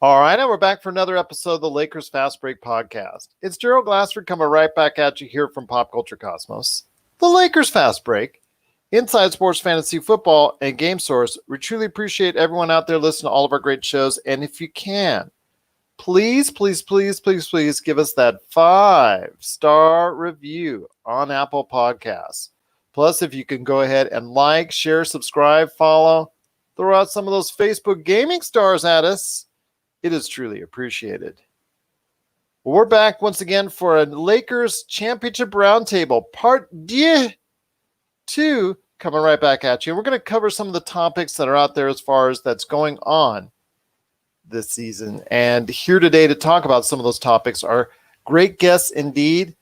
All right, and we're back for another episode of the Lakers Fast Break podcast. It's Gerald Glassford coming right back at you here from Pop Culture Cosmos. The Lakers Fast Break, Inside Sports Fantasy Football, and Game Source. We truly appreciate everyone out there listening to all of our great shows. And if you can, please give us that 5-star review on Apple Podcasts. Plus, if you can go ahead and like, share, subscribe, follow, throw out some of those Facebook gaming stars at us. It is truly appreciated. Well, we're back once again for a Lakers Championship Roundtable, Part 2, coming right back at you. And we're going to cover some of the topics that are out there as far as that's going on this season. And here today to talk about some of those topics are great guests indeed.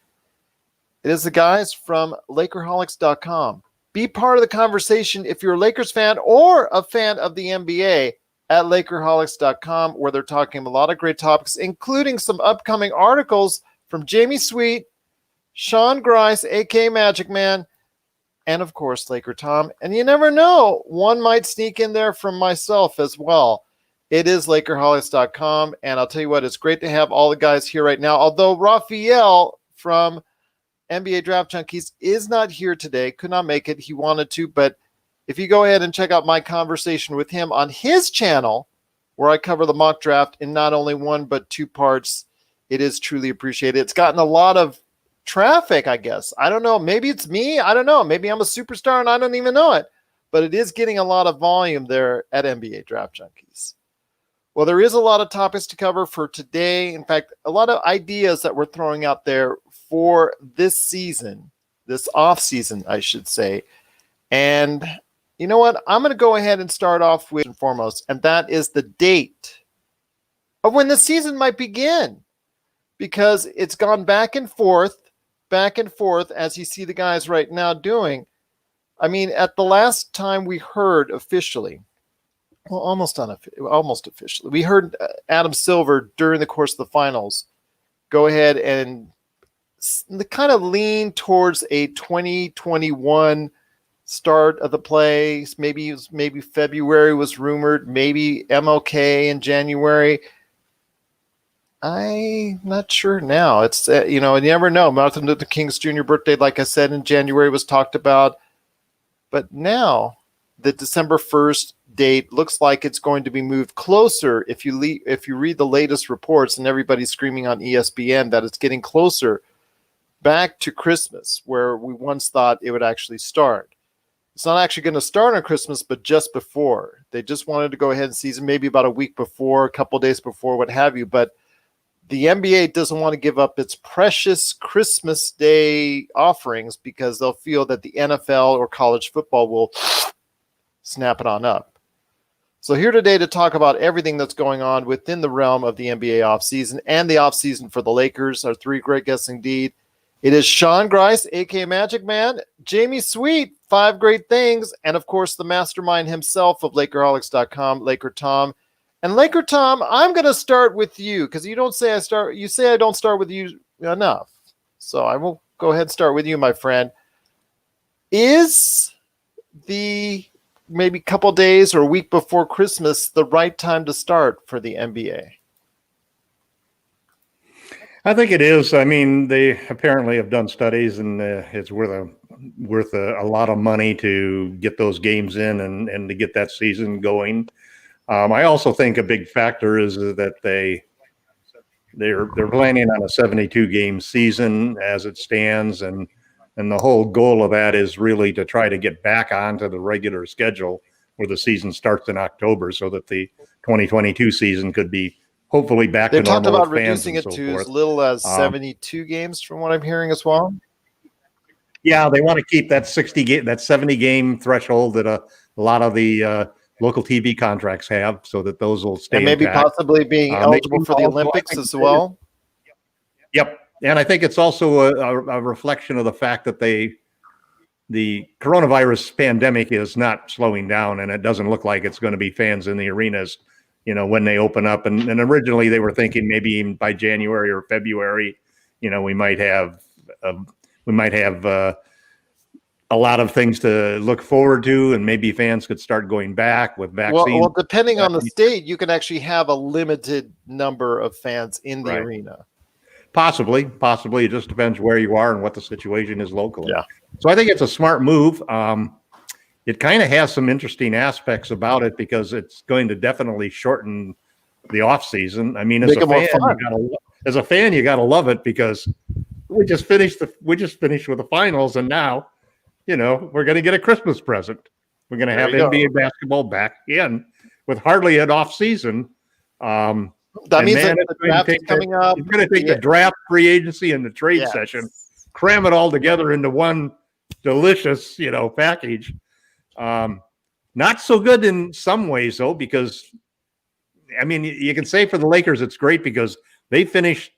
It is the guys from Lakerholics.com. Be part of the conversation if you're a Lakers fan or a fan of the NBA. At Lakerholics.com, where they're talking a lot of great topics, including some upcoming articles from Jamie Sweet, Sean Grice, a.k.a. Magic Man, and, of course, Laker Tom. And you never know, one might sneak in there from myself as well. It is Lakerholics.com, and I'll tell you what, it's great to have all the guys here right now, although Raphael from NBA Draft Junkies is not here today, could not make it. He wanted to, but if you go ahead and check out my conversation with him on his channel, where I cover the mock draft in not only one but two parts, it is truly appreciated. It's gotten a lot of traffic, I guess. I don't know. Maybe it's me. I don't know. Maybe I'm a superstar and I don't even know it. But it is getting a lot of volume there at NBA Draft Junkies. Well, there is a lot of topics to cover for today. In fact, a lot of ideas that we're throwing out there for this season, this offseason, I should say. And you know what? I'm going to go ahead and start off with and foremost, and that is the date of when the season might begin, because it's gone back and forth, as you see the guys right now doing. I mean, at the last time we heard officially, well, almost officially, we heard Adam Silver during the course of the finals go ahead and kind of lean towards a 2021 start of the plays. Maybe February was rumored, maybe MLK in January. I'm not sure now. It's you never know. Martin Luther King's Jr. birthday, like I said, in January was talked about, but now the December 1st date looks like it's going to be moved closer. If you read the latest reports, and everybody's screaming on ESPN that it's getting closer back to Christmas, where we once thought it would actually start. It's not actually going to start on Christmas, but just before. They just wanted to go ahead and season maybe about a week before, a couple days before, what have you. But the NBA doesn't want to give up its precious Christmas Day offerings because they'll feel that the NFL or college football will snap it on up. So here today to talk about everything that's going on within the realm of the NBA offseason and the offseason for the Lakers are three great guests indeed. It is Sean Grice, a.k.a. Magic Man, Jamie Sweet, 5 great things, and, of course, the mastermind himself of Lakerholics.com, Laker Tom. And Laker Tom, I'm going to start with you because you say I don't start with you enough. So I will go ahead and start with you, my friend. Is the maybe couple days or a week before Christmas the right time to start for the NBA? I think it is. I mean, they apparently have done studies, and it's worth a lot of money to get those games in and to get that season going. I also think a big factor is that they're planning on a 72-game season as it stands, and the whole goal of that is really to try to get back onto the regular schedule where the season starts in October, so that the 2022 season could be hopefully back to normal. They've talked about reducing it to as little as 72 games, from what I'm hearing as well. Yeah, they want to keep that 70-game threshold that a lot of the local TV contracts have, so that those will stay. And maybe intact. possibly being eligible for the Olympics as well. Yep, and I think it's also a reflection of the fact that the coronavirus pandemic is not slowing down, and it doesn't look like it's going to be fans in the arenas, when they open up. And originally they were thinking maybe even by January or February, we might have a lot of things to look forward to, and maybe fans could start going back with vaccines. Well, depending on the state, you can actually have a limited number of fans in the arena. Possibly. It just depends where you are and what the situation is locally. Yeah. So I think it's a smart move. It kind of has some interesting aspects about it because it's going to definitely shorten the off season. I mean, as a fan, you got to love it because we just finished with the finals, and now, we're going to get a Christmas present. We're going to have NBA basketball back in with hardly an off season. That means the draft is coming up. It's going to take the draft, free agency, and the trade session, cram it all together into one delicious, package. Not so good in some ways, though, because, I mean, you can say for the Lakers it's great because they finished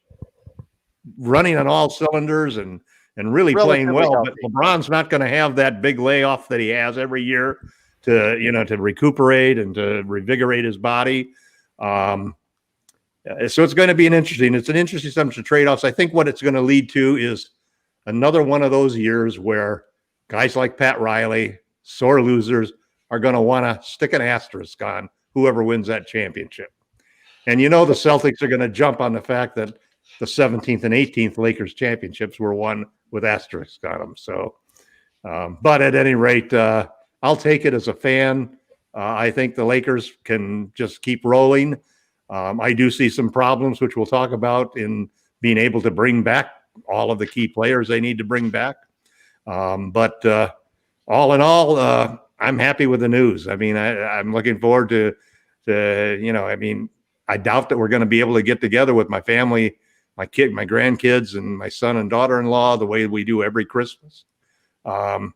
running on all cylinders and really playing well. Healthy. But LeBron's not going to have that big layoff that he has every year to recuperate and to revigorate his body. So it's going to be an interesting bunch of trade-offs. I think what it's going to lead to is another one of those years where guys like Pat Riley, sore losers, are going to want to stick an asterisk on whoever wins that championship. And the Celtics are going to jump on the fact that the 17th and 18th Lakers championships were won with asterisks on them. So, but at any rate, I'll take it as a fan. I think the Lakers can just keep rolling. I do see some problems, which we'll talk about, in being able to bring back all of the key players they need to bring back. But all in all, I'm happy with the news. I mean, I'm looking forward to I mean, I doubt that we're going to be able to get together with my family, my grandkids, and my son and daughter-in-law the way we do every Christmas. But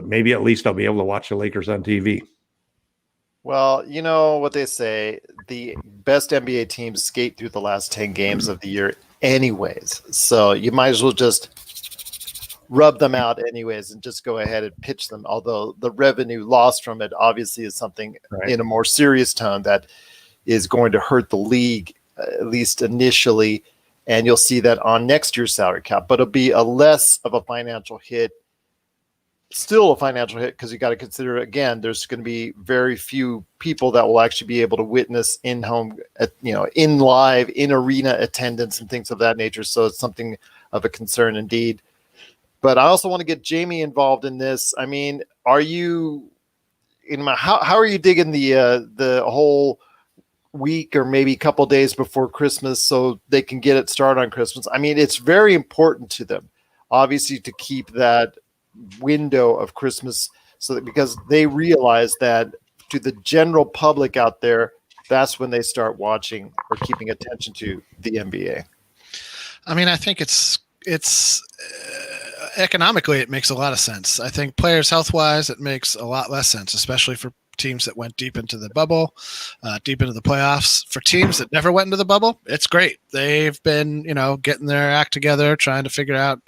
maybe at least I'll be able to watch the Lakers on TV. Well, you know what they say, the best NBA teams skate through the last 10 games of the year anyways. So you might as well just rub them out anyways and just go ahead and pitch them. Although the revenue lost from it obviously is something in a more serious tone that is going to hurt the league, at least initially. And you'll see that on next year's salary cap, but it'll be a less of a financial hit. Still a financial hit because you got to consider, again, there's going to be very few people that will actually be able to witness in-home, in live, in arena attendance and things of that nature. So it's something of a concern indeed. But I also want to get Jamie involved in this. I mean, how are you digging the whole week or maybe a couple days before Christmas so they can get it started on Christmas? I mean, it's very important to them, obviously, to keep that window of Christmas, so that because they realize that to the general public out there, that's when they start watching or keeping attention to the NBA. I mean, I think it's economically it makes a lot of sense. I think players health wise it makes a lot less sense, especially for teams that went deep into the bubble, deep into the playoffs. For teams that never went into the bubble, it's great. They've been, getting their act together, trying to figure out,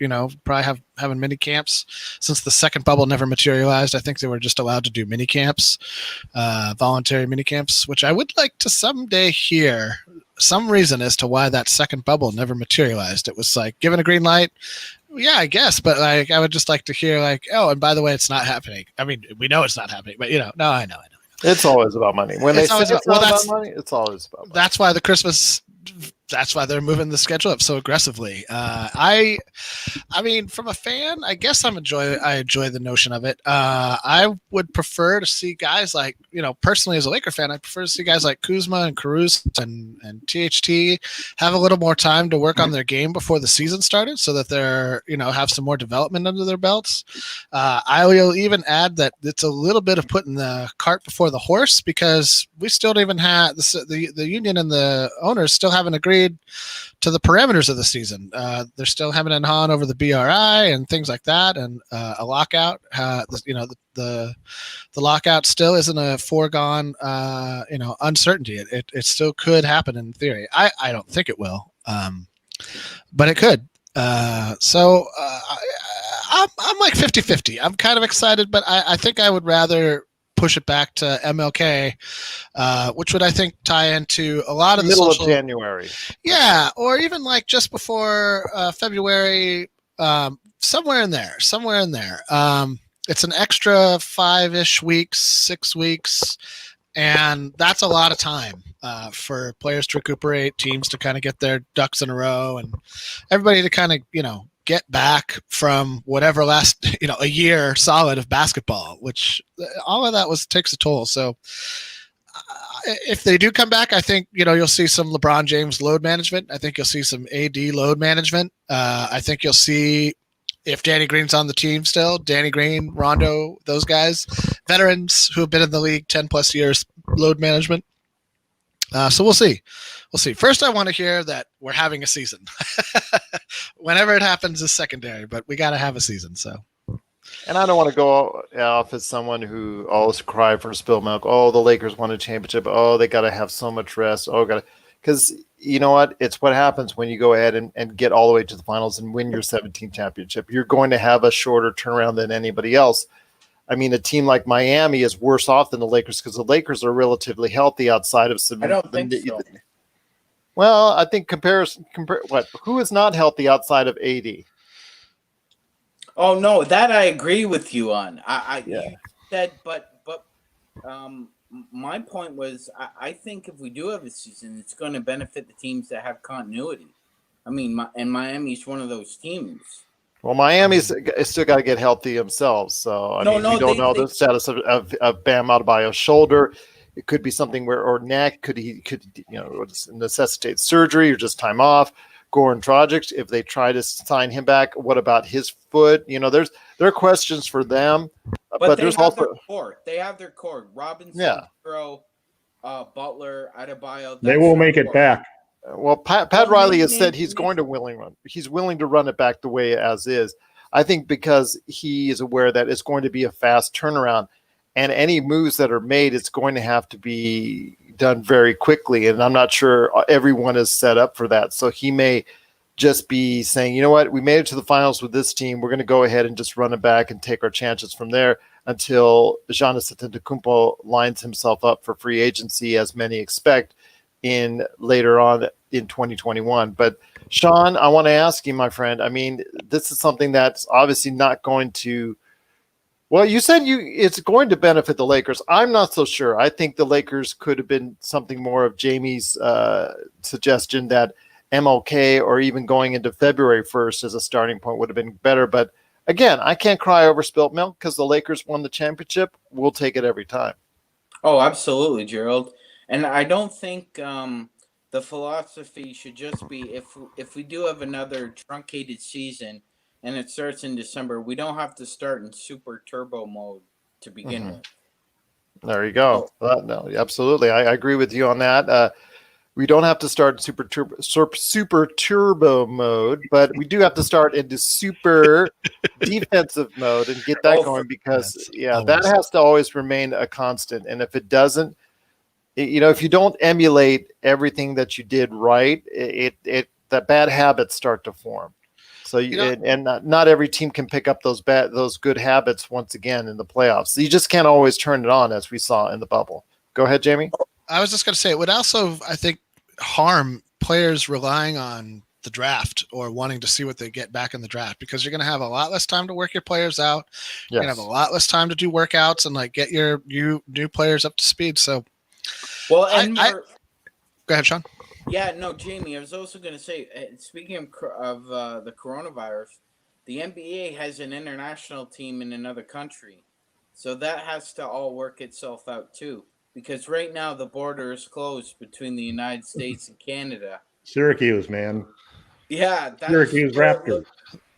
probably having mini camps since the second bubble never materialized. I think they were just allowed to do mini camps, voluntary mini camps, which I would like to someday hear some reason as to why that second bubble never materialized. It was like given a green light. Yeah, I guess, but I would just like to hear oh, and by the way, it's not happening. I mean, we know it's not happening, but no, I know. It's always about money. When they say it's not about money, it's always about money. That's why that's why they're moving the schedule up so aggressively. I mean, from a fan, I guess I enjoy the notion of it. I would prefer to see guys like, personally as a Laker fan, I prefer to see guys like Kuzma and Caruso and THT have a little more time to work on their game before the season started so that they're, have some more development under their belts. I will even add that it's a little bit of putting the cart before the horse because we still don't even have the union and the owners still haven't agreed to the parameters of the season. They're still hemming and hawing over the BRI and things like that, and a lockout. The lockout still isn't a foregone, uncertainty. It still could happen in theory. I don't think it will, but it could. So I'm like 50-50. I'm kind of excited, but I think I would rather push it back to MLK, which would, I think, tie into a lot of the middle of January. Yeah, or even just before February, somewhere in there. It's an extra 5-ish weeks, 6 weeks, and that's a lot of time for players to recuperate, teams to kind of get their ducks in a row, and everybody to kind of, get back from whatever last, a year solid of basketball, which all of that takes a toll. So if they do come back, I think, you'll see some LeBron James load management. I think you'll see some AD load management. I think you'll see, if Danny Green's on the team still, Danny Green, Rondo, those guys, veterans who have been in the league 10 plus years, load management. So we'll see. First, I want to hear that we're having a season. Whenever it happens is secondary, but we got to have a season. So. And I don't want to go off as someone who always cry for spilled milk. Oh, the Lakers won a championship. Oh, they got to have so much rest. Because you know what? It's what happens when you go ahead and get all the way to the finals and win your 17th championship. You're going to have a shorter turnaround than anybody else. I mean, a team like Miami is worse off than the Lakers because the Lakers are relatively healthy outside of some. I don't think so. Well, I think who is not healthy outside of AD? Oh no, that I agree with you on. You said, but my point was, I think if we do have a season, it's going to benefit the teams that have continuity. I mean, and Miami's one of those teams. Well, Miami's still got to get healthy themselves. So we don't know the status of Bam Adebayo's shoulder. It could be something or neck. Could necessitate surgery or just time off. Goran Dragic, if they try to sign him back, what about his foot? There are questions for them, but there's also their core. They have their core. Robinson, Butler, Adebayo. They will make it back. Well, Pat Riley has said he's willing to run it back the way as is. I think because he is aware that it's going to be a fast turnaround, and any moves that are made, it's going to have to be done very quickly. And I'm not sure everyone is set up for that. So he may just be saying, you know what, we made it to the finals with this team. We're going to go ahead and just run it back and take our chances from there until Giannis Antetokounmpo lines himself up for free agency, as many expect later on in 2021. But Sean, I want to ask you, my friend, I mean, this is something that's obviously not going to, well, you said it's going to benefit the Lakers. I'm not so sure. I think the Lakers could have been something more of Jamie's suggestion that MLK or even going into February 1st as a starting point would have been better. But again, I can't cry over spilt milk because the Lakers won the championship. We'll take it every time. Oh, absolutely, Gerald. And I don't think the philosophy should just be if we do have another truncated season and it starts in December, we don't have to start in super turbo mode to begin with. There you go. No, absolutely. I agree with you on that. We don't have to start in super turbo mode, but we do have to start into super defensive mode and get that going because, that has to always remain a constant. And if it doesn't, if you don't emulate everything that you did right, that bad habits start to form. So not every team can pick up those good habits once again in the playoffs. So you just can't always turn it on, as we saw in the bubble. Go ahead, Jamie. I was just going to say it would also, I think, harm players relying on the draft or wanting to see what they get back in the draft because you're going to have a lot less time to work your players out. Yes. You're going to have a lot less time to do workouts and get your new players up to speed. So, well, and go ahead, Sean. Yeah, no, Jamie, I was also going to say, speaking of the coronavirus, the NBA has an international team in another country. So that has to all work itself out, too. Because right now the border is closed between the United States and Canada. Syracuse, man. Yeah. Syracuse Raptors.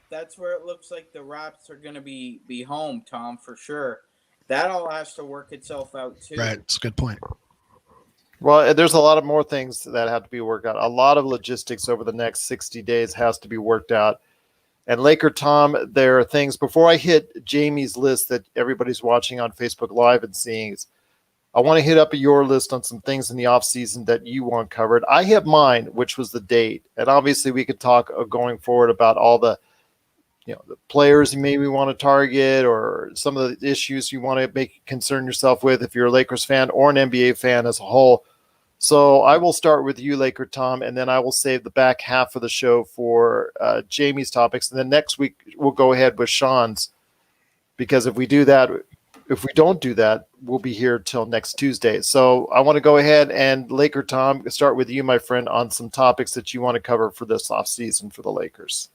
That's where it looks like the Raps are going to be home, Tom, for sure. That all has to work itself out, too. Right. That's a good point. Well, there's a lot of more things that have to be worked out. A lot of logistics over the next 60 days has to be worked out. And Laker Tom, there are things before I hit Jamie's list that everybody's watching on Facebook Live and seeing. I want to hit up your list on some things in the offseason that you want covered. I have mine, which was the date. And obviously we could talk going forward about all the players you maybe want to target or some of the issues you want to concern yourself with if you're a Lakers fan or an NBA fan as a whole. So I will start with you, Laker Tom, and then I will save the back half of the show for Jamie's topics. And then next week we'll go ahead with Sean's, because if we don't do that, we'll be here till next Tuesday. So I want to go ahead and Laker Tom, start with you, my friend, on some topics that you want to cover for this offseason for the Lakers.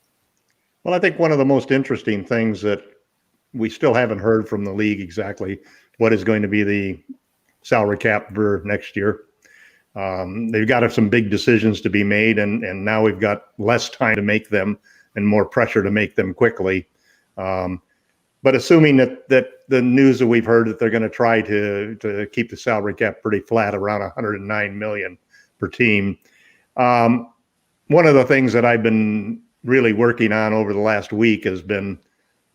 Well, I think one of the most interesting things that we still haven't heard from the league exactly what is going to be the salary cap for next year. They've got some big decisions to be made, and now we've got less time to make them and more pressure to make them quickly. But assuming that the news that we've heard that they're going to try to keep the salary cap pretty flat around 109 million per team. One of the things that I've been really working on over the last week has been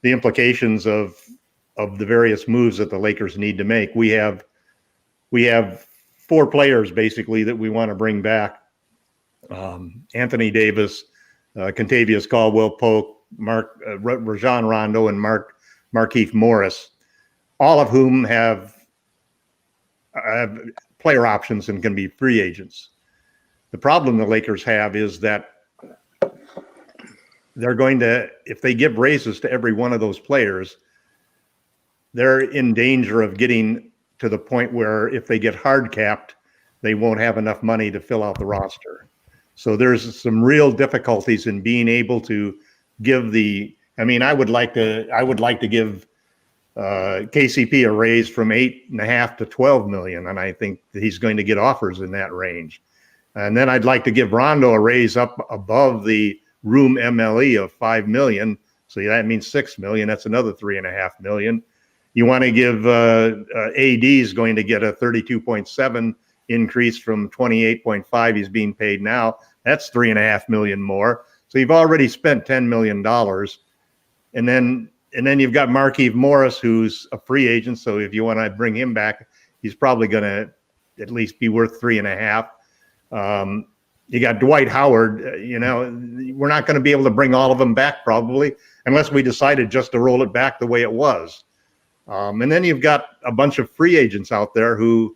the implications of the various moves that the Lakers need to make. We have 4 players basically that we want to bring back. Anthony Davis, Kentavious Caldwell-Pope, Rajon Rondo, and Markieff Morris, all of whom have player options and can be free agents. The problem the Lakers have is that they're going to, if they give raises to every one of those players, they're in danger of getting to the point where if they get hard capped, they won't have enough money to fill out the roster. So there's some real difficulties in being able to give I would like to give KCP a raise from 8.5 to 12 million, and I think that he's going to get offers in that range. And then I'd like to give Rondo a raise up above the room MLE of 5 million. So that means 6 million. That's another 3.5 million. You want to give AD is going to get a 32.7 increase from 28.5 he's being paid now. That's 3.5 million more. So you've already spent $10 million. And then you've got Markieff Morris, who's a free agent. So if you want to bring him back, he's probably going to at least be worth 3.5. You got Dwight Howard. We're not going to be able to bring all of them back probably unless we decided just to roll it back the way it was. And then you've got a bunch of free agents out there who,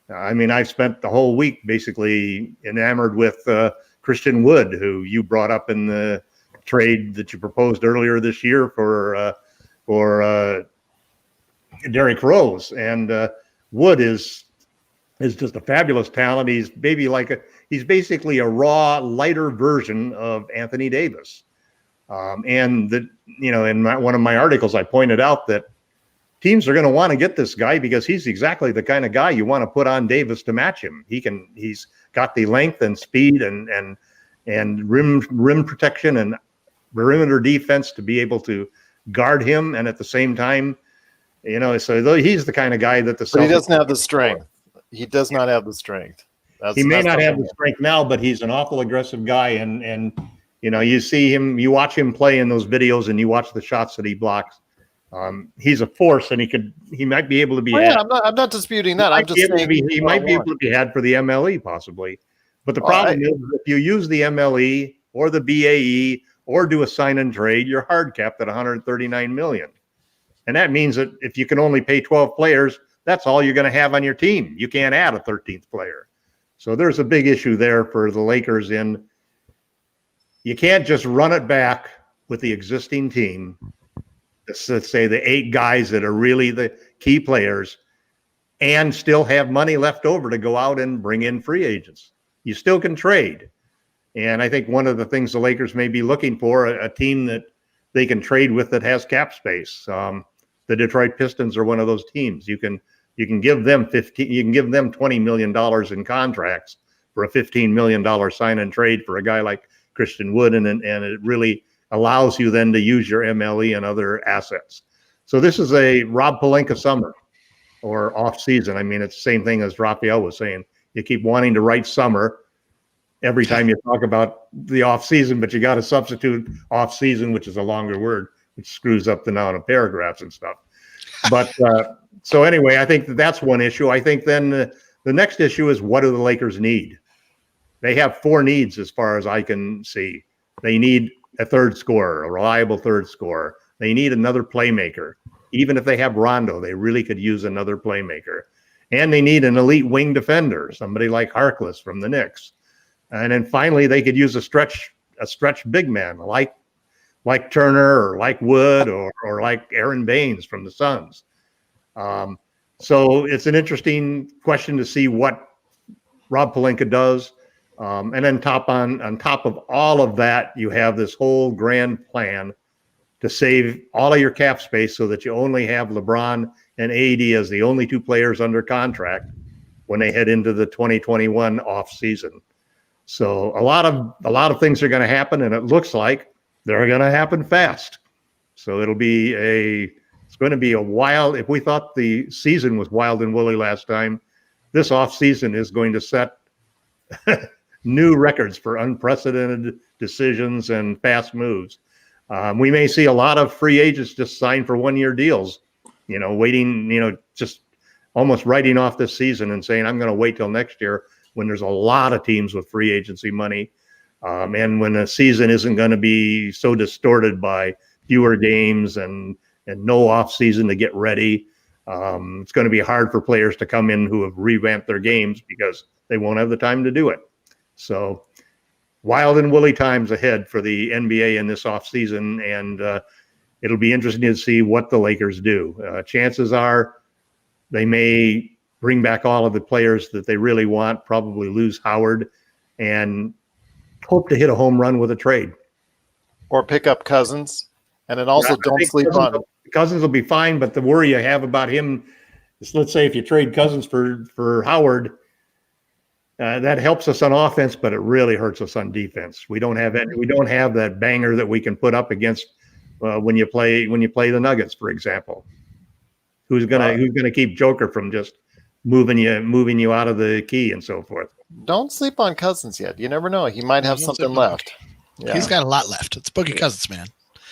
I've spent the whole week basically enamored with Christian Wood, who you brought up in the trade that you proposed earlier this year for Derrick Rose. And Wood is just a fabulous talent. He's basically a raw, lighter version of Anthony Davis. In one of my articles, I pointed out that teams are going to want to get this guy because he's exactly the kind of guy you want to put on Davis to match him. He's got the length and speed and rim protection and perimeter defense to be able to guard him. And at the same time, so he's the kind of guy that But he doesn't have the strength. He does not have the strength. He may not have the strength now, but he's an awful aggressive guy. And you see him, you watch him play in those videos and you watch the shots that he blocks. He's a force, and he might be able to be. Oh, yeah, I'm not disputing that. I'm just saying he might be able to be had for the MLE possibly. But the problem is if you use the MLE or the BAE or do a sign and trade, you're hard capped at 139 million. And that means that if you can only pay 12 players, that's all you're going to have on your team. You can't add a 13th player. So there's a big issue there for the Lakers you can't just run it back with the existing team. Let's say the 8 guys that are really the key players and still have money left over to go out and bring in free agents. You still can trade. And I think one of the things the Lakers may be looking for, a team that they can trade with that has cap space. The Detroit Pistons are one of those teams. You can give them $20 million in contracts for a $15 million sign and trade for a guy like Christian Wood, and it really allows you then to use your MLE and other assets. So this is a Rob Pelinka summer or off season. It's the same thing as Raphael was saying. You keep wanting to write summer every time you talk about the off season, but you got to substitute off season, which is a longer word, which screws up the noun of paragraphs and stuff. But so anyway, I think that's one issue. I think then the next issue is, what do the Lakers need? They have 4 needs as far as I can see. They need a third scorer, a reliable third scorer. They need another playmaker. Even if they have Rondo, they really could use another playmaker. and they need an elite wing defender, somebody like Harkless from the Knicks. And then finally, they could use a stretch big man like Turner or like Wood or like Aaron Baines from the Suns. So it's an interesting question to see what Rob Pelinka does. And then on top of all of that, you have this whole grand plan to save all of your cap space so that you only have LeBron and AD as the only two players under contract when they head into the 2021 off season. So a lot of things are going to happen, and it looks like they're going to happen fast. So it's going to be a wild. If we thought the season was wild and woolly last time, this off season is going to set new records for unprecedented decisions and fast moves. We may see a lot of free agents just sign for 1-year deals, waiting, just almost writing off this season and saying, I'm going to wait till next year, when there's a lot of teams with free agency money. And when the season isn't going to be so distorted by fewer games and no off season to get ready. It's going to be hard for players to come in who have revamped their games because they won't have the time to do it. So wild and woolly times ahead for the NBA in this offseason, and it'll be interesting to see what the Lakers do. Chances are they may bring back all of the players that they really want, probably lose Howard, and hope to hit a home run with a trade. Or pick up Cousins, and then also don't sleep on Cousins will be fine, but the worry you have about him is, let's say if you trade Cousins for Howard, that helps us on offense, but it really hurts us on defense. We don't have that banger that we can put up against when you play the Nuggets, for example. Who's gonna keep Joker from just moving you out of the key and so forth? Don't sleep on Cousins yet. You never know. He might have something left. Yeah. He's got a lot left. It's Boogie Cousins, man.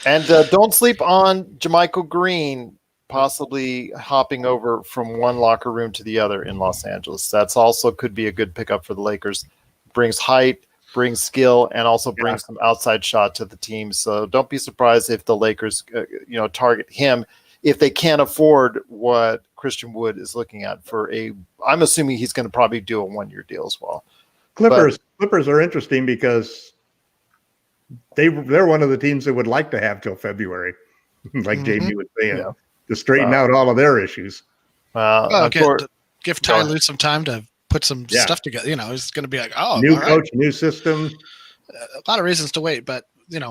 And don't sleep on JaMychal Green possibly hopping over from one locker room to the other in Los Angeles. That's also could be a good pickup for the Lakers. Brings height, brings skill, and also brings some outside shot to the team. So don't be surprised if the Lakers, target him if they can't afford what Christian Wood is looking at for I'm assuming he's going to probably do a 1-year deal as well. Clippers are interesting because they're one of the teams that would like to have till February, like JB was saying, to straighten out all of their issues. Give Ty Lue some time to put some stuff together. It's going to be like, new coach, new system. A lot of reasons to wait, but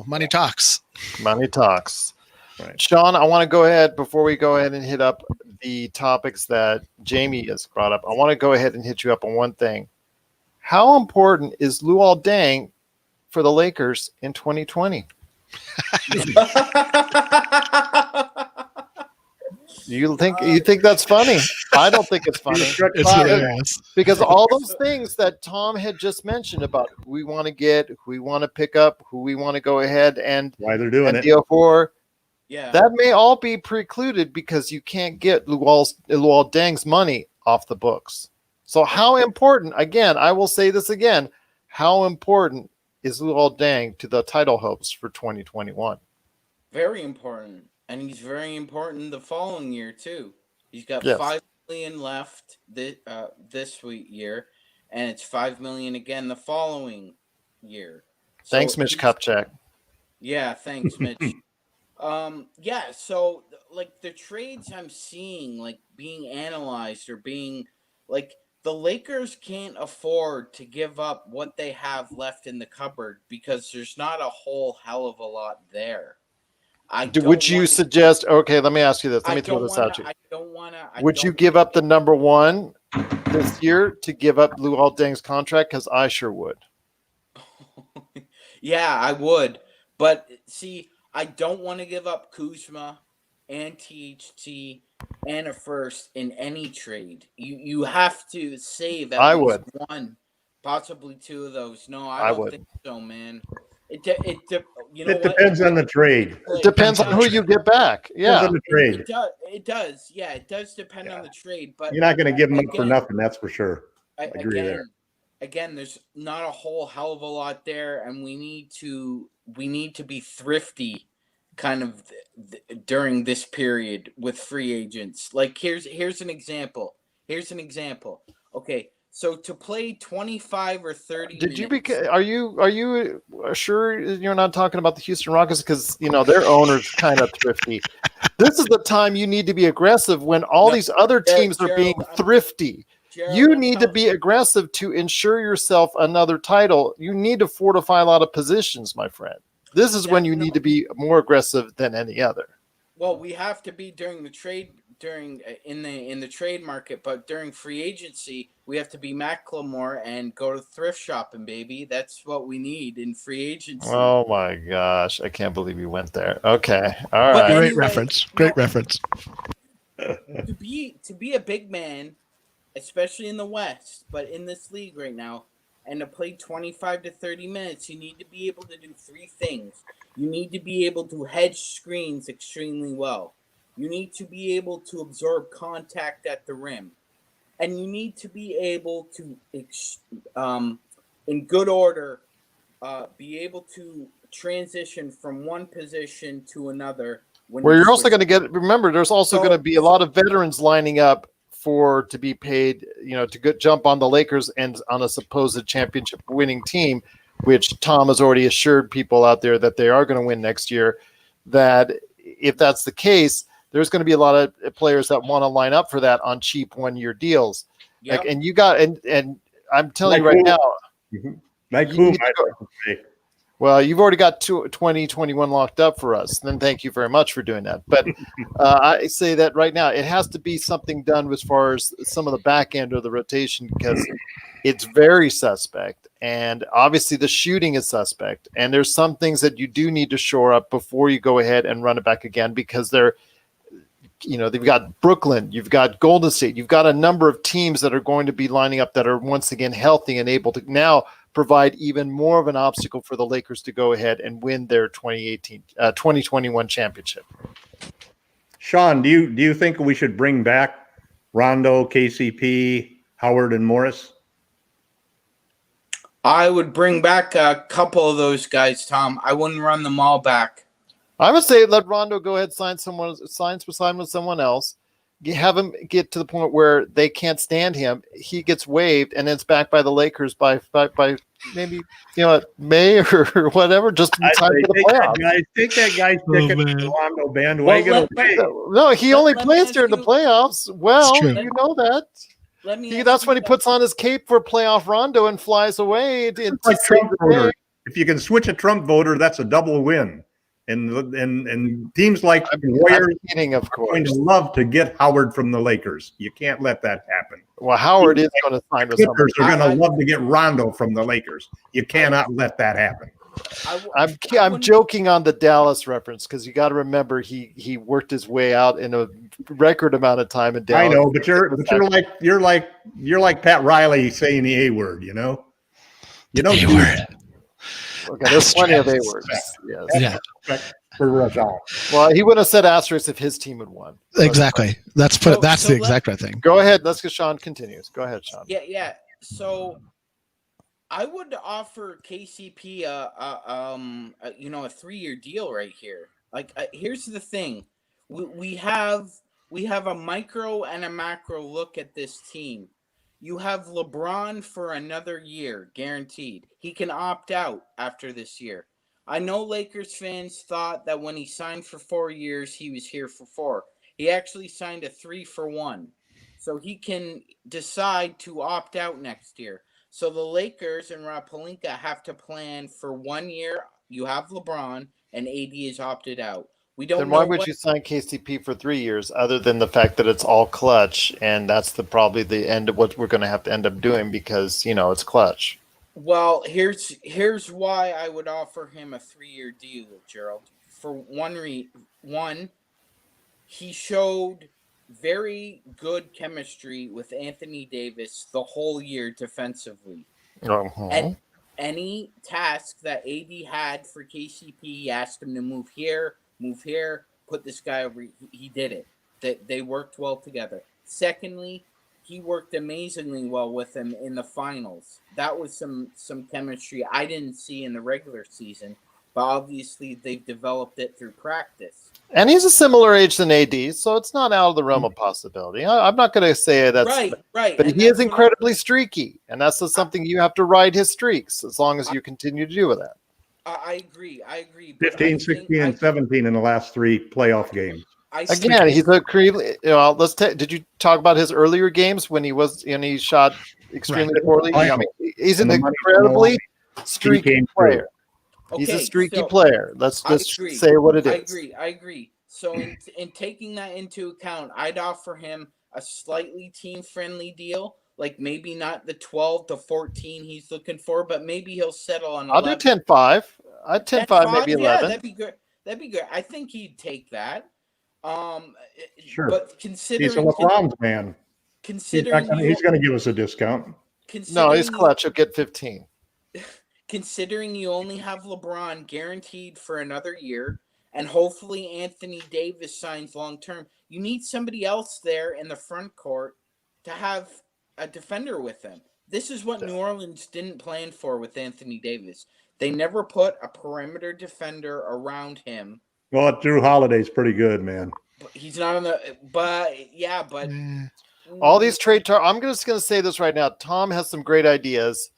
money talks. Money talks. Right. Sean, I want to go ahead before we go ahead and hit up the topics that Jamie has brought up. I want to go ahead and hit you up on one thing. How important is Luol Deng for the Lakers in 2020? You think that's funny? I don't think it's funny. Because all those things that Tom had just mentioned about who we want to get, who we want to pick up, who we want to go ahead and why they're doing it, deal for. Yeah, that may all be precluded because you can't get Luol Deng's money off the books. So how important, again, I will say this again, how important is Luol Deng to the title hopes for 2021? Very important. And he's very important the following year, too. He's got $5 million left this year, and it's $5 million again the following year. So thanks, Mitch Kupchak. Yeah, thanks, Mitch. So like the trades I'm seeing like being analyzed or being like the Lakers can't afford to give up what they have left in the cupboard because there's not a whole hell of a lot there. Would you suggest? Okay, let me ask you this. Let me throw this out to you. I don't want to. Would you give up the number one this year to give up Luol Deng's contract? Because I sure would. Yeah, I would. But see, I don't want to give up Kuzma and THT and a first in any trade. You have to save at least one, possibly two of those. No, I don't think so, man. It depends on the trade. It depends on who you get back. Yeah, on the trade. It does. Yeah, it does depend on the trade. But you're not going to give them up for nothing. That's for sure. I agree there. Again, there's not a whole hell of a lot there, and we need to be thrifty, kind of during this period with free agents. Like here's an example. Here's an example. Okay, so to play 25 or 30 Did you minutes. are you sure you're not talking about the Houston Rockets, because their owner's kind of thrifty. This is the time you need to be aggressive when all these other teams are being thrifty. You need to be aggressive to ensure yourself another title. You need to fortify a lot of positions, my friend. This is when you need to be more aggressive than any other. Well, we have to be during the trade in the trade market, but during free agency, we have to be Macklemore and go to thrift shopping, baby. That's what we need in free agency. Oh my gosh, I can't believe you went there. Okay, all right. Great reference. Great reference. To be a big man, especially in the West, but in this league right now, and to play 25 to 30 minutes, you need to be able to do three things. You need to be able to hedge screens extremely well. You need to be able to absorb contact at the rim. And you need to be able to, in good order, be able to transition from one position to another. Where you're also going to remember, there's also going to be a lot of veterans lining up to be paid, to jump on the Lakers and on a supposed championship winning team, which Tom has already assured people out there that they are going to win next year. That if that's the case, there's going to be a lot of players that want to line up for that on cheap 1-year deals. Yep. And you got, and I'm telling you right now, like whom? well, you've already got 2021 locked up for us. Then thank you very much for doing that. But I say that right now, it has to be something done as far as some of the back end of the rotation, because it's very suspect. And obviously the shooting is suspect. And there's some things that you do need to shore up before you go ahead and run it back again, because they've got Brooklyn, you've got Golden State, you've got a number of teams that are going to be lining up that are once again healthy and able to now provide even more of an obstacle for the Lakers to go ahead and win their 2021 championship. Sean, do you think we should bring back Rondo, KCP, Howard, and Morris? I would bring back a couple of those guys, Tom. I wouldn't run them all back. I would say let Rondo go ahead, sign with someone else. Have him get to the point where they can't stand him. He gets waived, and then it's backed by the Lakers by maybe May or whatever. Just in time for the playoffs. Take that guy's ticket to the Rondo bandwagon. No, he only plays during the playoffs. Well, you know that. That's when he puts on his cape for playoff Rondo and flies away. Like Trump voter. If you can switch a Trump voter, that's a double win. And teams like Warriors of course, are going to love to get Howard from the Lakers. You can't let that happen. Well, Howard is going to sign with somebody. Clippers are going to love to get Rondo from the Lakers. You cannot let that happen. I'm joking on the Dallas reference, because you got to remember he worked his way out in a record amount of time in Dallas. I know, but you're like Pat Riley saying the A word. You don't do that. Okay, there's plenty of A words. Yes. Yeah. Well, he wouldn't have said asterisk if his team had won. Exactly. That's the exact right thing. Go ahead. Let's get Sean continues. Go ahead, Sean. Yeah. So I would offer KCP a 3-year deal right here. Here's the thing. We have a micro and a macro look at this team. You have LeBron for another year, guaranteed. He can opt out after this year. I know Lakers fans thought that when he signed for 4 years, he was here for 4. He actually signed a 3-for-1. So he can decide to opt out next year. So the Lakers and Rob Pelinka have to plan for 1 year. You have LeBron, and AD is opted out. We don't. Then why would you sign KCP for 3 years, other than the fact that it's all clutch, and that's probably the end of what we're going to have to end up doing, because it's clutch. Well, here's why I would offer him a 3-year deal, Gerald. For one, he showed very good chemistry with Anthony Davis the whole year defensively. Uh-huh. And any task that AD had for KCP, he asked him to move here, put this guy over. He did it. They worked well together. Secondly, he worked amazingly well with him in the finals. That was some chemistry I didn't see in the regular season, but obviously they've developed it through practice. And he's a similar age than AD, so it's not out of the realm of possibility. I'm not going to say that's right. but and he is that's what incredibly streaky, and that's something you have to ride his streaks as long as you continue to do with that. I agree. But 15, 16, and 17 in the last 3 playoff games. Again, he's a did you talk about his earlier games when he shot extremely poorly? I mean, he's an incredibly streaky player. He's a streaky player. Let's just say what it is. I agree. So in taking that into account, I'd offer him a slightly team-friendly deal, like maybe not the 12 to 14 he's looking for, but maybe he'll settle on 11. I'll do 10-5. I'd 10-5, maybe 11. Yeah, that'd be good. I think he'd take that. Sure. But considering he's a LeBron's man. Considering he's going to give us a discount. No, he's clutch. He'll get 15. Considering you only have LeBron guaranteed for another year, and hopefully Anthony Davis signs long term, you need somebody else there in the front court to have a defender with them. This is what New Orleans didn't plan for with Anthony Davis. They never put a perimeter defender around him. Well, Drew Holiday's pretty good, man. But he's not on the. But yeah, but all these trade. I'm just going to say this right now. Tom has some great ideas.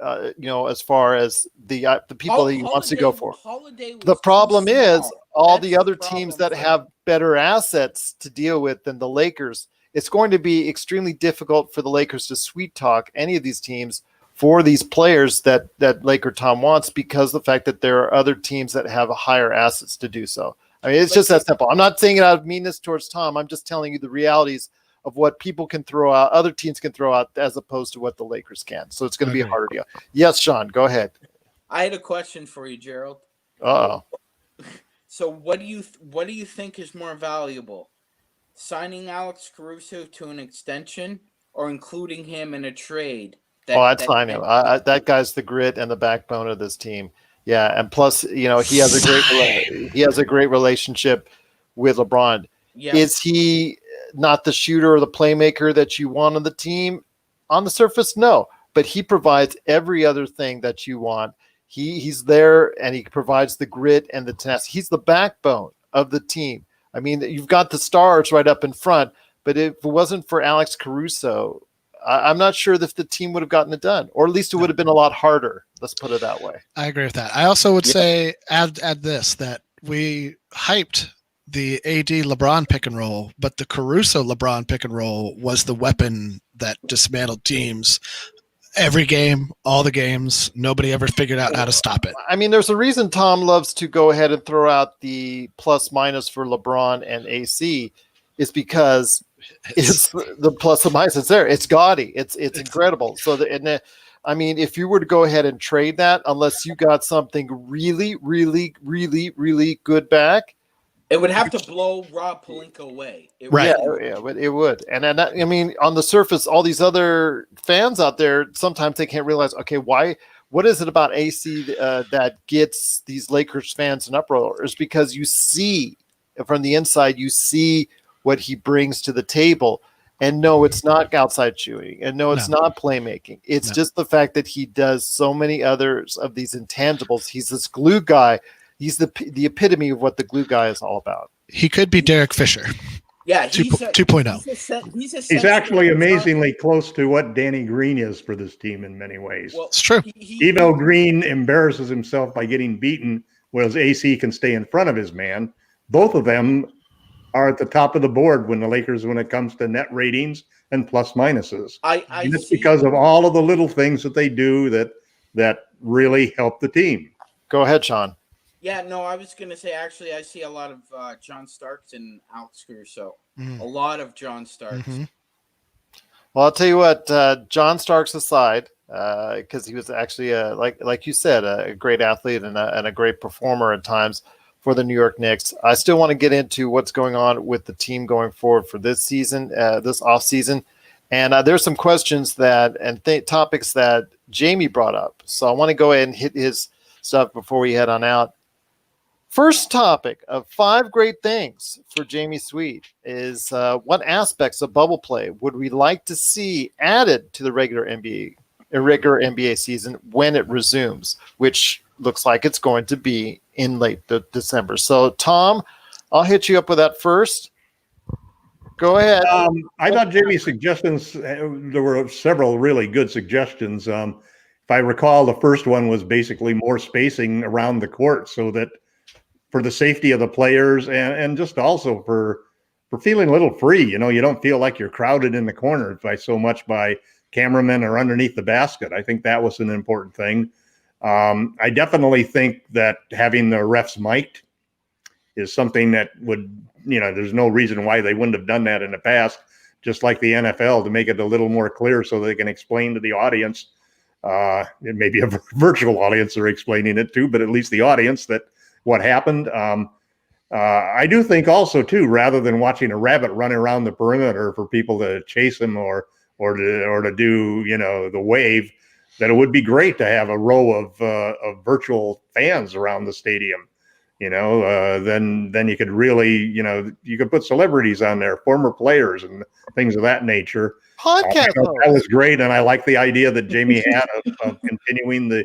As far as the people that he wants to go for. The problem is all the other teams that have better assets to deal with than the Lakers. It's going to be extremely difficult for the Lakers to sweet talk any of these teams for these players that Laker Tom wants, because of the fact that there are other teams that have higher assets to do so. I mean, it's just that simple. I'm not saying it out of meanness towards Tom. I'm just telling you the realities of what people can throw out, other teams can throw out, as opposed to what the Lakers can. So it's going to be a harder deal. Yes, Sean, go ahead. I had a question for you, Gerald. Uh-oh. So what do you think is more valuable? Signing Alex Caruso to an extension or including him in a trade? I'd sign him. That guy's the grit and the backbone of this team. Yeah, and plus, he has a great relationship with LeBron. Yeah. Is he not the shooter or the playmaker that you want on the team? On the surface, no. But he provides every other thing that you want. He's there, and he provides the grit and the tenacity. He's the backbone of the team. I mean, you've got the stars right up in front, but if it wasn't for Alex Caruso, I'm not sure if the team would have gotten it done, or at least it would have been a lot harder. Let's put it that way. I agree with that. I also would say add this, that we hyped the AD LeBron pick and roll, but the Caruso LeBron pick and roll was the weapon that dismantled teams every game, all the games. Nobody ever figured out how to stop it. I mean, there's a reason Tom loves to go ahead and throw out the plus minus for LeBron and AC, is because it's the plus and minus. It's there. It's gaudy. It's incredible. So I mean, if you were to go ahead and trade that, unless you got something really, really, really, really good back, it would have to blow Rob Pelinka away. It would. And then I mean, on the surface, all these other fans out there, sometimes they can't realize, okay, what is it about AC that gets these Lakers fans in uproar? Is because you see from the inside, you see what he brings to the table. And no, it's not outside shooting. And no, it's not playmaking. It's just the fact that he does so many others of these intangibles. He's this glue guy. He's the epitome of what the glue guy is all about. He could be Derek Fisher. Yeah, 2.0. He's actually amazingly close to what Danny Green is for this team in many ways. Well, it's true. Even though Green embarrasses himself by getting beaten, whereas AC can stay in front of his man, both of them are at the top of the board when it comes to net ratings and plus minuses. And it's because of all of the little things that they do that really help the team. Go ahead, Sean. Yeah, no, I was going to say, actually, I see a lot of John Starks and Alex Caruso. A lot of John Starks. Mm-hmm. Well, I'll tell you what, John Starks aside, because he was actually, like you said, a great athlete and a great performer at times for the New York Knicks. I still want to get into what's going on with the team going forward for this season, this offseason. And there's some questions topics that Jamie brought up. So I want to go ahead and hit his stuff before we head on out. First topic of 5 great things for Jamie Sweet is what aspects of bubble play would we like to see added to the regular NBA season when it resumes, which looks like it's going to be in late December. So, Tom, I'll hit you up with that first. Go ahead. I thought Jamie's suggestions, there were several really good suggestions. If I recall, the first one was basically more spacing around the court so that for the safety of the players and just also for feeling a little free. You don't feel like you're crowded in the corners by cameramen or underneath the basket. I think that was an important thing. I definitely think that having the refs mic'd is something that would, there's no reason why they wouldn't have done that in the past, just like the NFL, to make it a little more clear so they can explain to the audience, it may be a virtual audience they're explaining it to, but at least the audience, that what happened. I do think also too, rather than watching a rabbit run around the perimeter for people to chase him or to do, the wave, that it would be great to have a row of virtual fans around the stadium. Then you could really, you could put celebrities on there, former players and things of that nature. Podcast. That was great. And I like the idea that Jamie had of continuing the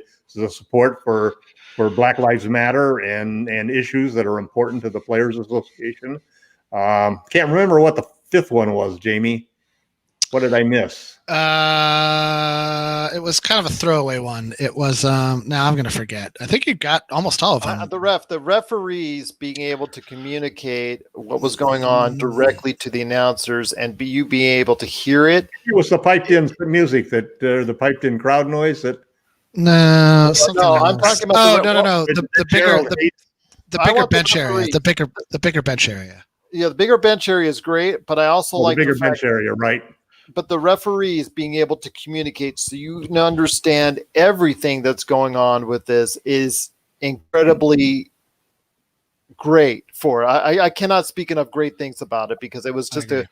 support for Black Lives Matter and issues that are important to the Players Association. Can't remember what the fifth one was, Jamie. What did I miss? It was kind of a throwaway one. It was now I'm going to forget. I think you got almost all of them. The referees being able to communicate what was going on directly to the announcers and you being able to hear it. It was the piped in music that the piped in crowd noise that. No, I'm talking about. No. The bigger bench area. The bigger bench area. Yeah, the bigger bench area is great, but I also like the bigger bench area, right? But the referees being able to communicate so you understand everything that's going on with this is incredibly great. I cannot speak enough great things about it because it was just a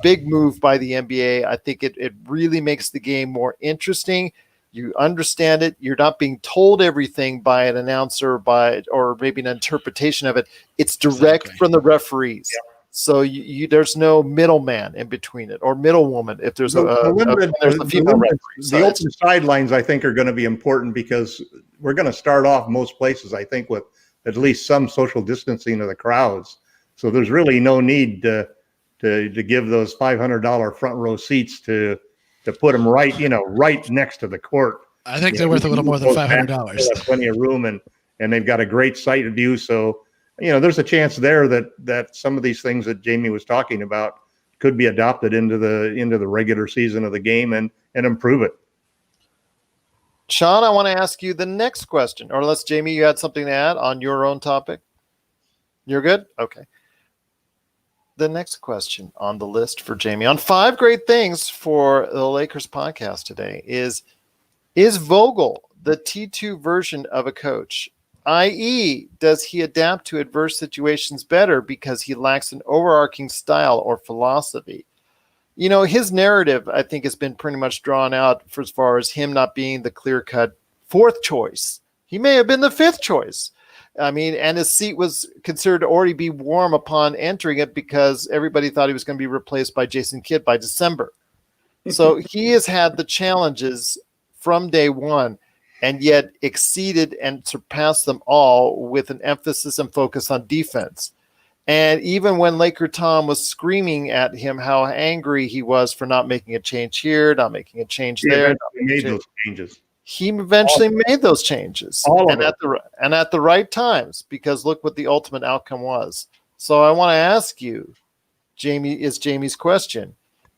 big move by the NBA. I think it really makes the game more interesting. You understand it. You're not being told everything by an announcer or maybe an interpretation of it. It's direct from the referees. Yeah. So there's no middleman in between it or middlewoman if there's a female referee. The open sidelines, I think, are going to be important because we're going to start off most places, I think, with at least some social distancing of the crowds. So there's really no need to give those $500 front row seats to put them right next to the court. I think they're worth a little more than $500. Plenty of room, and they've got a great sight view. So, there's a chance there that some of these things that Jamie was talking about could be adopted into the regular season of the game and improve it. Sean, I want to ask you the next question, or unless Jamie, you had something to add on your own topic. You're good? Okay. The next question on the list for Jamie on 5 great things for the Lakers podcast today is Vogel the T2 version of a coach? i.e., does he adapt to adverse situations better because he lacks an overarching style or philosophy? His narrative, I think, has been pretty much drawn out for as far as him not being the clear-cut 4th choice. He may have been the 5th choice. I mean, and his seat was considered to already be warm upon entering it because everybody thought he was going to be replaced by Jason Kidd by December. So he has had the challenges from day one and yet exceeded and surpassed them all with an emphasis and focus on defense. And even when Laker Tom was screaming at him how angry he was for not making a change here, not making a change there. He made those changes. He eventually made those changes and at the right times, because look what the ultimate outcome was. So I want to ask you, Jamie's question,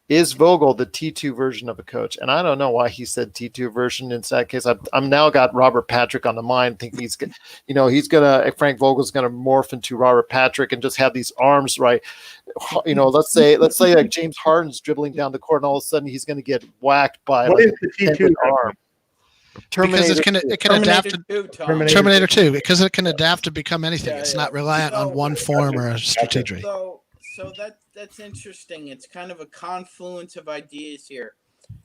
is Vogel the T2 version of a coach? And I don't know why he said T2 version. In that case, I'm now got Robert Patrick on the mind, thinking Frank Vogel's going to morph into Robert Patrick and just have these arms right. Let's say like James Harden's dribbling down the court and all of a sudden he's going to get whacked by what is the T2 arm. Because it can adapt to Terminator 2 because it can adapt to become anything. It's not reliant on one form or a strategy. So that's interesting. It's kind of a confluence of ideas here.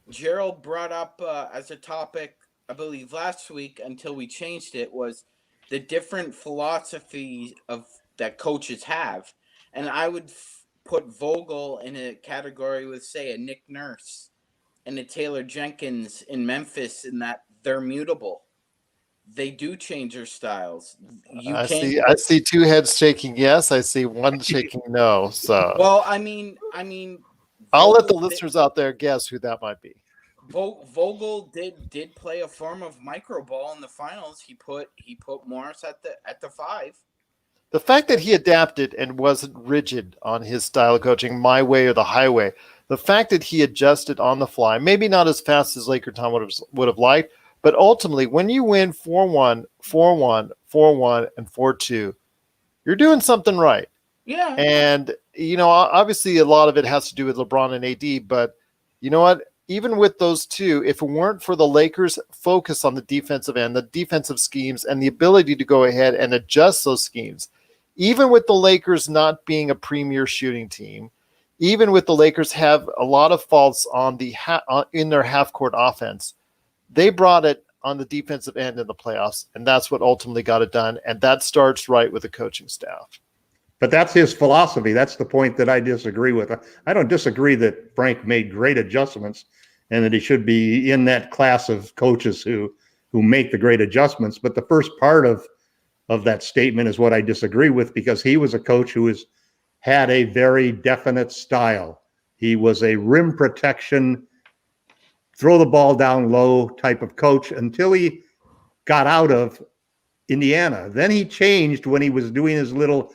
Gerald brought up as a topic, I believe last week until we changed it, was the different philosophies that coaches have, and I would put Vogel in a category with, say, a Nick Nurse and a Taylor Jenkins in Memphis, in that they're mutable. they do change their styles. I see two heads shaking yes. I see one shaking no. So well, I mean, I'll let the listeners out there guess who that might be. Vogel did play a form of micro ball in the finals. He put Morris at the 5. The fact that he adapted and wasn't rigid on his style of coaching, my way or the highway, the fact that he adjusted on the fly, maybe not as fast as Laker Tom would have liked, but ultimately when you win 4-1, 4-1, 4-1, and 4-2, you're doing something right. Yeah. And, obviously a lot of it has to do with LeBron and AD, but you know what? Even with those two, if it weren't for the Lakers' focus on the defensive end, the defensive schemes, and the ability to go ahead and adjust those schemes, even with the Lakers not being a premier shooting team, even with the Lakers have a lot of faults on in their half-court offense, they brought it on the defensive end in the playoffs, and that's what ultimately got it done, and that starts right with the coaching staff. But that's his philosophy. That's the point that I disagree with. I don't disagree that Frank made great adjustments and that he should be in that class of coaches who make the great adjustments. But the first part of that statement is what I disagree with, because he was a coach who had a very definite style. He was a rim protection, throw the ball down low type of coach until he got out of Indiana. Then he changed when he was doing his little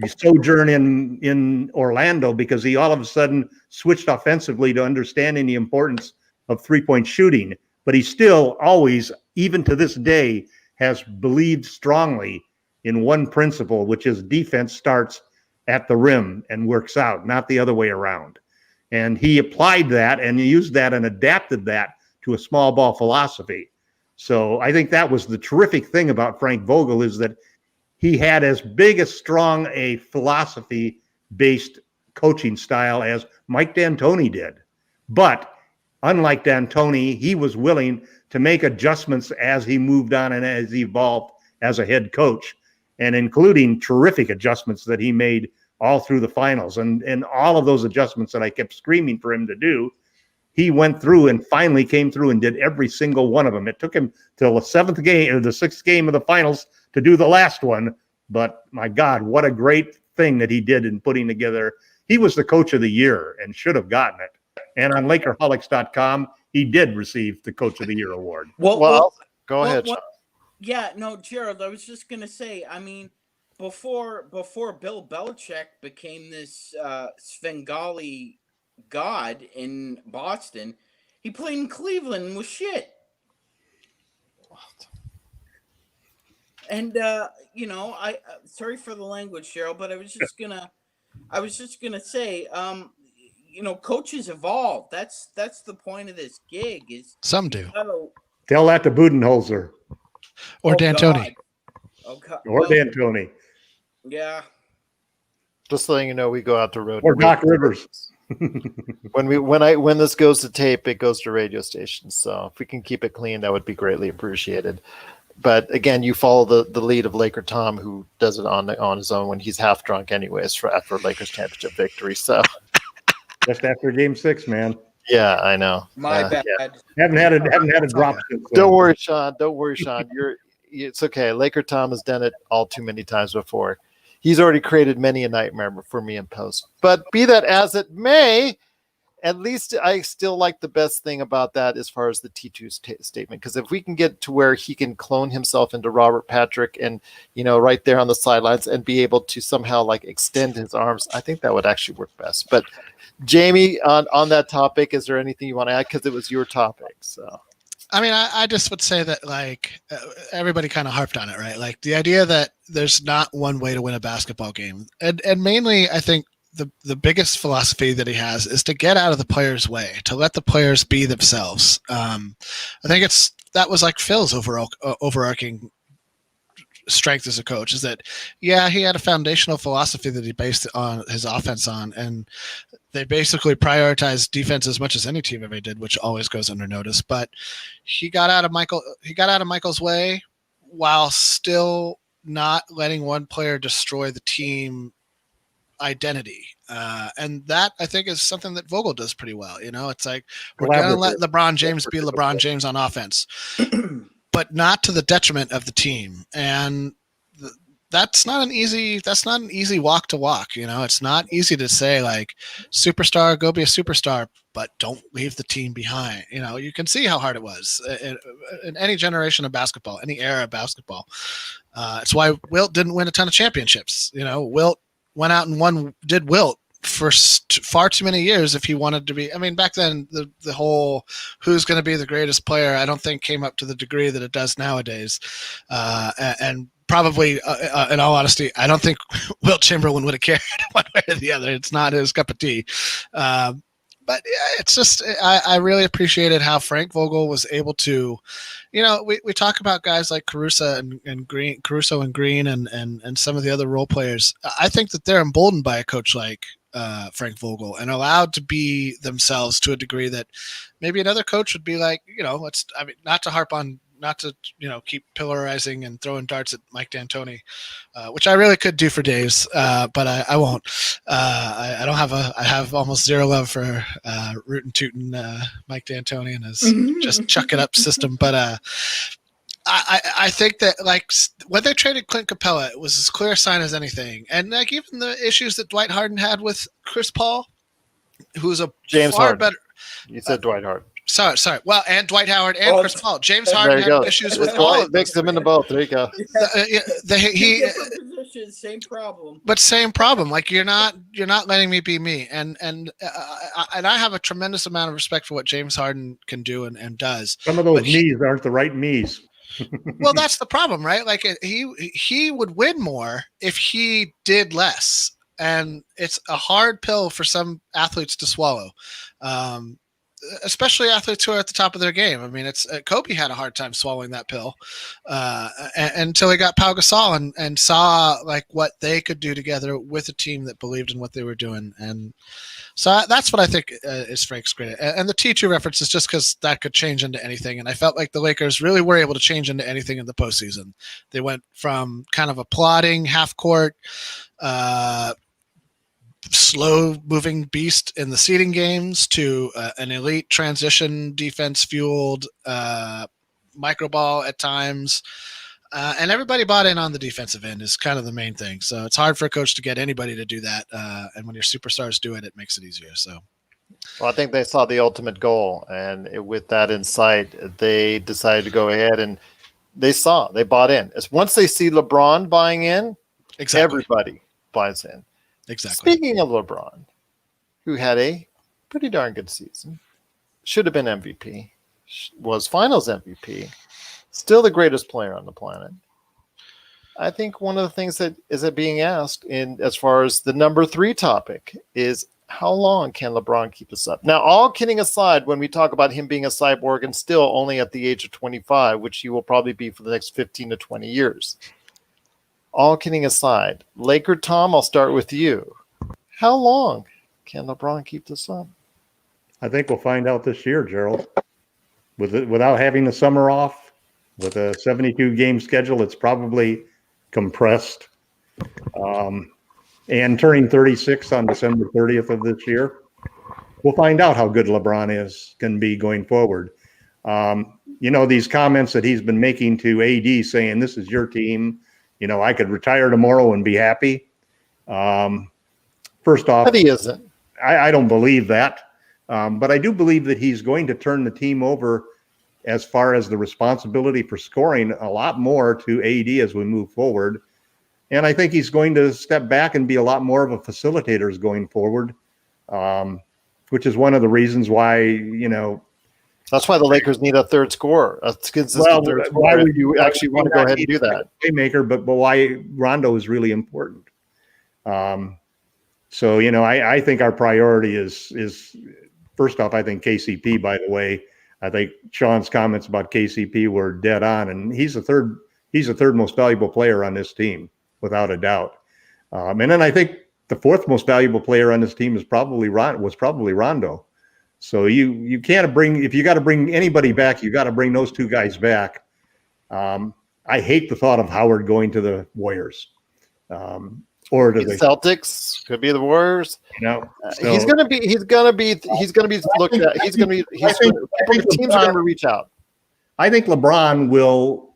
sojourn in Orlando, because he all of a sudden switched offensively to understanding the importance of three-point shooting. But he still always, even to this day, has believed strongly in one principle, which is defense starts at the rim and works out, not the other way around. And he applied that and used that and adapted that to a small ball philosophy. So I think that was the terrific thing about Frank Vogel, is that he had as big as strong a philosophy-based coaching style as Mike D'Antoni did. But unlike D'Antoni, he was willing to make adjustments as he moved on and as he evolved as a head coach, and including terrific adjustments that he made all through the finals. And all of those adjustments that I kept screaming for him to do, he went through and finally came through and did every single one of them. It took him till the 7th game or the 6th game of the finals to do the last one. But my God, what a great thing that he did in putting together. He was the coach of the year and should have gotten it. And on Lakerholics.com, he did receive the coach of the year award. Well, go ahead, Sean. Yeah, no, Gerald, I was just going to say, I mean, before Bill Belichick became this Svengali god in Boston, he played in Cleveland and was shit. And I sorry for the language, Cheryl, but I was just gonna say, coaches evolve. That's the point of this gig. Is some do. Tell that to Budenholzer or D'Antoni. Or D'Antoni. Yeah. Just letting you know, we go out to road. Or Doc Rivers. When this goes to tape, it goes to radio stations. So if we can keep it clean, that would be greatly appreciated. But again, you follow the lead of Laker Tom, who does it on his own when he's half drunk, anyways, after Lakers championship victory. So just after Game 6, man. Yeah, I know. My bad. Yeah. Haven't had a drop. Don't worry, Sean. It's okay. Laker Tom has done it all too many times before. He's already created many a nightmare for me in post. But be that as it may, at least I still like the best thing about that as far as the T2 statement, because if we can get to where he can clone himself into Robert Patrick and, right there on the sidelines and be able to somehow like extend his arms, I think that would actually work best. But Jamie, on that topic, is there anything you want to add? Because it was your topic. So, I mean, I just would say that everybody kind of harped on it, right? Like the idea that there's not one way to win a basketball game. And mainly, I think, the biggest philosophy that he has is to get out of the players' way, to let the players be themselves. I think that was like Phil's overarching strength as a coach, is that, he had a foundational philosophy that he based on his offense on, and they basically prioritized defense as much as any team ever did, which always goes under notice. But he got out of Michael's way while still not letting one player destroy the team identity, and that I think is something that Vogel does pretty well. It's like we're gonna let LeBron James be LeBron James on offense, but not to the detriment of the team. And that's not an easy walk to walk. It's not easy to say like, superstar, go be a superstar, but don't leave the team behind. You can see how hard it was in any generation of basketball, any era of basketball. It's why Wilt didn't win a ton of championships. Wilt went out and did Wilt for far too many years if he wanted to be. I mean, back then, the whole who's going to be the greatest player, I don't think came up to the degree that it does nowadays. And probably, in all honesty, I don't think Wilt Chamberlain would have cared one way or the other. It's not his cup of tea. But it's just, I really appreciated how Frank Vogel was able to, we talk about guys like Caruso and Green and some of the other role players. I think that they're emboldened by a coach like Frank Vogel and allowed to be themselves to a degree that maybe another coach would be like, not to harp on, not to, keep pillarizing and throwing darts at Mike D'Antoni, which I really could do for days, but I won't. I don't have I have almost zero love for rootin' tootin' Mike D'Antoni and his just chuck it up system. But I think that like when they traded Clint Capella, it was as clear a sign as anything. And like even the issues that Dwight Harden had with Chris Paul, who's a James far Harden. better. You said Dwight Harden. Sorry. Well, and Dwight Howard and Chris Paul. James Harden had issues with all of them. Mix them into both. There you go. Same problem. But same problem. Like you're not letting me be me. And I have a tremendous amount of respect for what James Harden can do and does. Some of those knees aren't the right knees. Well, that's the problem, right? Like he would win more if he did less. And it's a hard pill for some athletes to swallow. Especially athletes who are at the top of their game. I mean, it's Kobe had a hard time swallowing that pill until he got Pau Gasol and saw like what they could do together with a team that believed in what they were doing. And so that's what I think is Frank's great. And the T2 reference is just because that could change into anything. And I felt like the Lakers really were able to change into anything in the postseason. They went from kind of a plodding half court, slow moving beast in the seeding games to an elite transition defense fueled micro ball at times. And everybody bought in on the defensive end is kind of the main thing. So it's hard for a coach to get anybody to do that. And when your superstars do it, it makes it easier. So, well, I think they saw the ultimate goal, and with that in sight, they decided to go ahead and they bought in. Once they see LeBron buying in, everybody buys in. Exactly. Speaking of LeBron, who had a pretty darn good season, should have been MVP, was Finals MVP, still the greatest player on the planet. I think one of the things that is being asked as far as the number 3 topic is how long can LeBron keep this up? Now, all kidding aside, when we talk about him being a cyborg and still only at the age of 25, which he will probably be for the next 15 to 20 years. All kidding aside, Laker Tom, I'll start with you. How long can LeBron keep this up? I think we'll find out this year, Gerald. Without having the summer off, with a 72-game schedule, it's probably compressed. And turning 36 on December 30th of this year, we'll find out how good LeBron can be going forward. These comments that he's been making to AD saying, this is your team. I could retire tomorrow and be happy. First off, but he isn't. I don't believe that. But I do believe that he's going to turn the team over as far as the responsibility for scoring a lot more to AD as we move forward. And I think he's going to step back and be a lot more of a facilitator going forward, which is one of the reasons why, that's why the Lakers need a third scorer, a consistent third scorer. Why would you actually want to go ahead and do that? Playmaker, but why Rondo is really important. So, I think our priority is first off, I think KCP, by the way, I think Sean's comments about KCP were dead on, and he's the third most valuable player on this team, without a doubt. And then I think the fourth most valuable player on this team was probably Rondo. So you can't if you got to bring anybody back, you got to bring those two guys back. I hate the thought of Howard going to the Warriors, or to the Celtics. Could be the Warriors. So, he's gonna be looked at. Teams are gonna reach out. I think LeBron will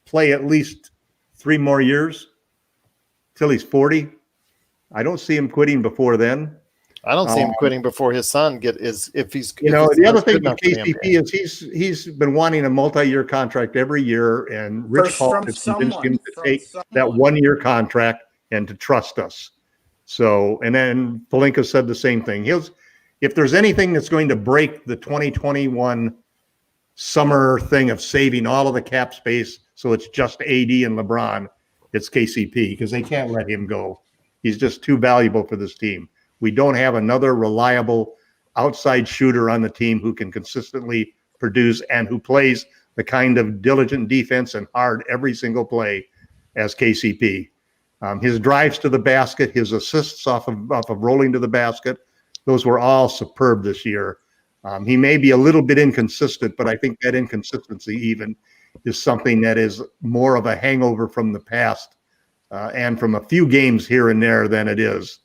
play at least 3 more years till he's 40. I don't see him quitting before then. I don't see him quitting before his son if he's. The other thing with with KCP is he's been wanting a multi-year contract every year, and Rich Paul has convinced him to take that 1-year contract and to trust us. So, and then Pelinka said the same thing. If there's anything that's going to break the 2021 summer thing of saving all of the cap space so it's just AD and LeBron, it's KCP, because they can't let him go. He's just too valuable for this team. We don't have another reliable outside shooter on the team who can consistently produce and who plays the kind of diligent defense and hard every single play as KCP. His drives to the basket, his assists off of rolling to the basket, those were all superb this year. He may be a little bit inconsistent, but I think that inconsistency even is something that is more of a hangover from the past and from a few games here and there than it is.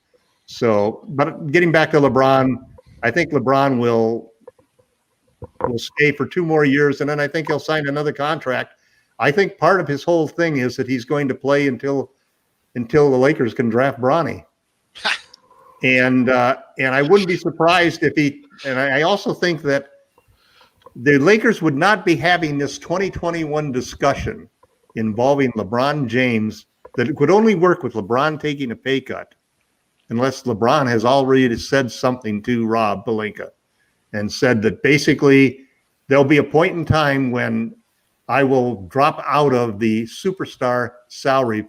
So, but getting back to LeBron, I think LeBron will stay for 2 more years, and then I think he'll sign another contract. I think part of his whole thing is that he's going to play until the Lakers can draft Bronny. And I wouldn't be surprised if he. And I also think that the Lakers would not be having this 2021 discussion involving LeBron James that it could only work with LeBron taking a pay cut, unless LeBron has already said something to Rob Pelinka and said that basically there'll be a point in time when I will drop out of the superstar salary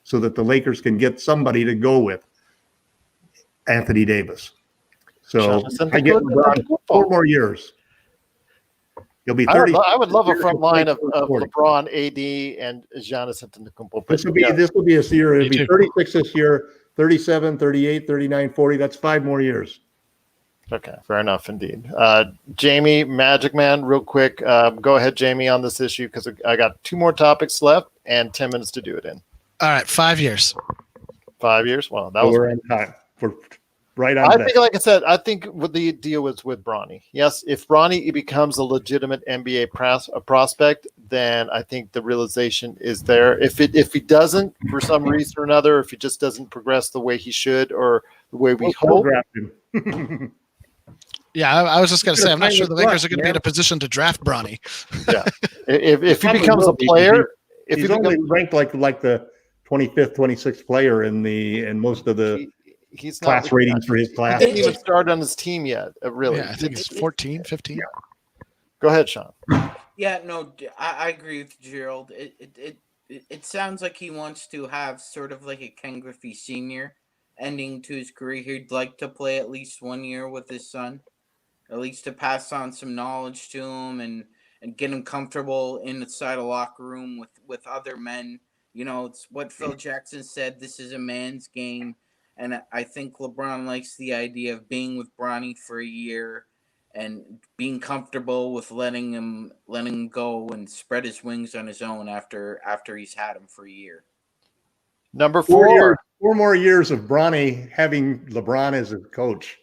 so that the Lakers can get somebody to go with Anthony Davis. So I get LeBron 4 more years. He'll be 30. I would love a front line of LeBron, AD, and Giannis Antetokounmpo. This will be a year. It'll be 36 this year, 37, 38, 39, 40. That's 5 more years. Okay, fair enough indeed. Jamie, Magic Man, real quick. Go ahead, Jamie, on this issue, because I got 2 more topics left and 10 minutes to do it in. All right, 5 years. 5 years? Well, that was. We're on time. We're right on. I think, like I said, I think what the deal was with Bronny. Yes, if Bronny becomes a legitimate NBA prospect, then I think the realization is there. If he doesn't, for some reason or another, if he just doesn't progress the way he should or the way we hope. Yeah, I was just going to say, I'm not sure the Lakers are going to be in a position to draft Bronny. Yeah, if he becomes a player, if he's only ranked like the 25th, 26th player in most of the he's class ratings for his class. He didn't even start on his team yet, really. Yeah, I think he's 14, 15. Yeah. Go ahead, Sean. Yeah, no, I agree with Gerald. It sounds like he wants to have sort of like a Ken Griffey Sr. ending to his career. He'd like to play at least 1 year with his son, at least to pass on some knowledge to him and get him comfortable inside a locker room with other men. You know, it's what Phil Jackson said, this is a man's game. And I think LeBron likes the idea of being with Bronny for a year and being comfortable with letting him go and spread his wings on his own after he's had him for a year. Number 4. 4 more years of Bronny having LeBron as his coach.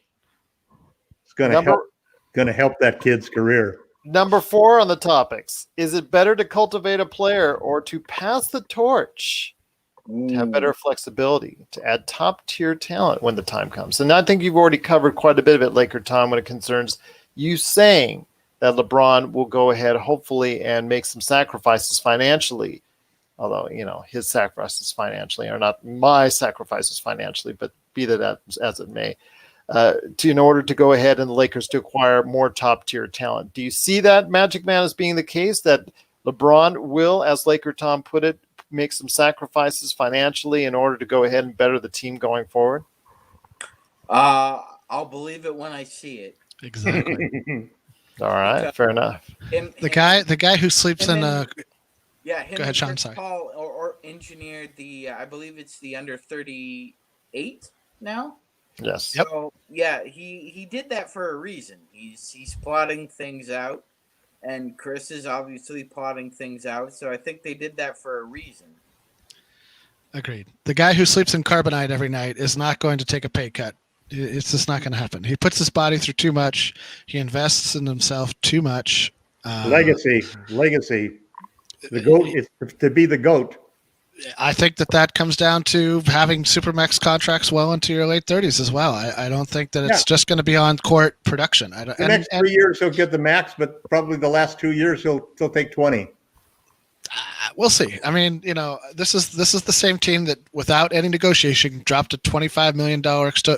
It's going to help that kid's career. Number 4 on the topics. Is it better to cultivate a player or to pass the torch? To have better flexibility, to add top-tier talent when the time comes. And I think you've already covered quite a bit of it, Laker Tom, when it concerns you saying that LeBron will go ahead, hopefully, and make some sacrifices financially. Although, his sacrifices financially are not my sacrifices financially, but be that as it may, in order to go ahead and the Lakers to acquire more top-tier talent. Do you see that, Magic Man, as being the case, that LeBron will, as Laker Tom put it, make some sacrifices financially in order to go ahead and better the team going forward? I'll believe it when I see it. Exactly. All right, fair enough. The guy who sleeps in him Go ahead, Sean. Sorry. Paul or engineered the I believe it's the under 38 now. Yes. Yep. So yeah, he did that for a reason. He's plotting things out. And Chris is obviously plotting things out, so I think they did that for a reason. Agreed. The guy who sleeps in carbonite every night is not going to take a pay cut. It's just not going to happen. He puts his body through too much. He invests in himself too much. Legacy. The GOAT is to be the GOAT. I think that comes down to having supermax contracts well into your late 30s as well. I don't think that it's just going to be on court production. The next 3 years he'll get the max, but probably the last 2 years he'll take 20. We'll see. I mean, this is the same team that, without any negotiation, dropped a $25 million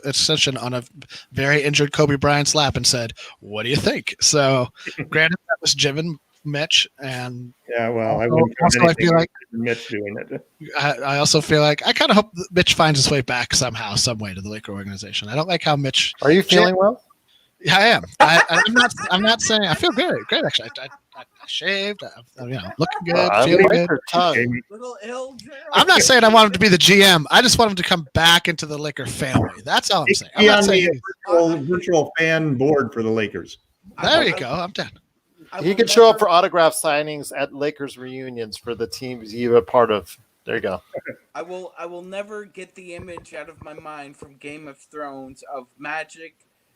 extension on a very injured Kobe Bryant's lap and said, "What do you think?" So, granted, that was Jim and Mitch, and I wouldn't also I feel like Mitch doing it. I also feel like I kind of hope that Mitch finds his way back somehow, some way to the Laker organization. I don't like how Mitch. Are you feeling well? Yeah, I am. I'm not saying I feel good. Great, actually. I shaved. I'm looking good. Feeling good. Little ill. I'm not saying I want him to be the GM. I just want him to come back into the Laker family. That's all I'm saying. I'm not saying virtual fan board for the Lakers. There you go. I'm done. He can show up for autograph signings at Lakers reunions for the teams he was a part of. There you go. I will never get the image out of my mind from Game of Thrones of Magic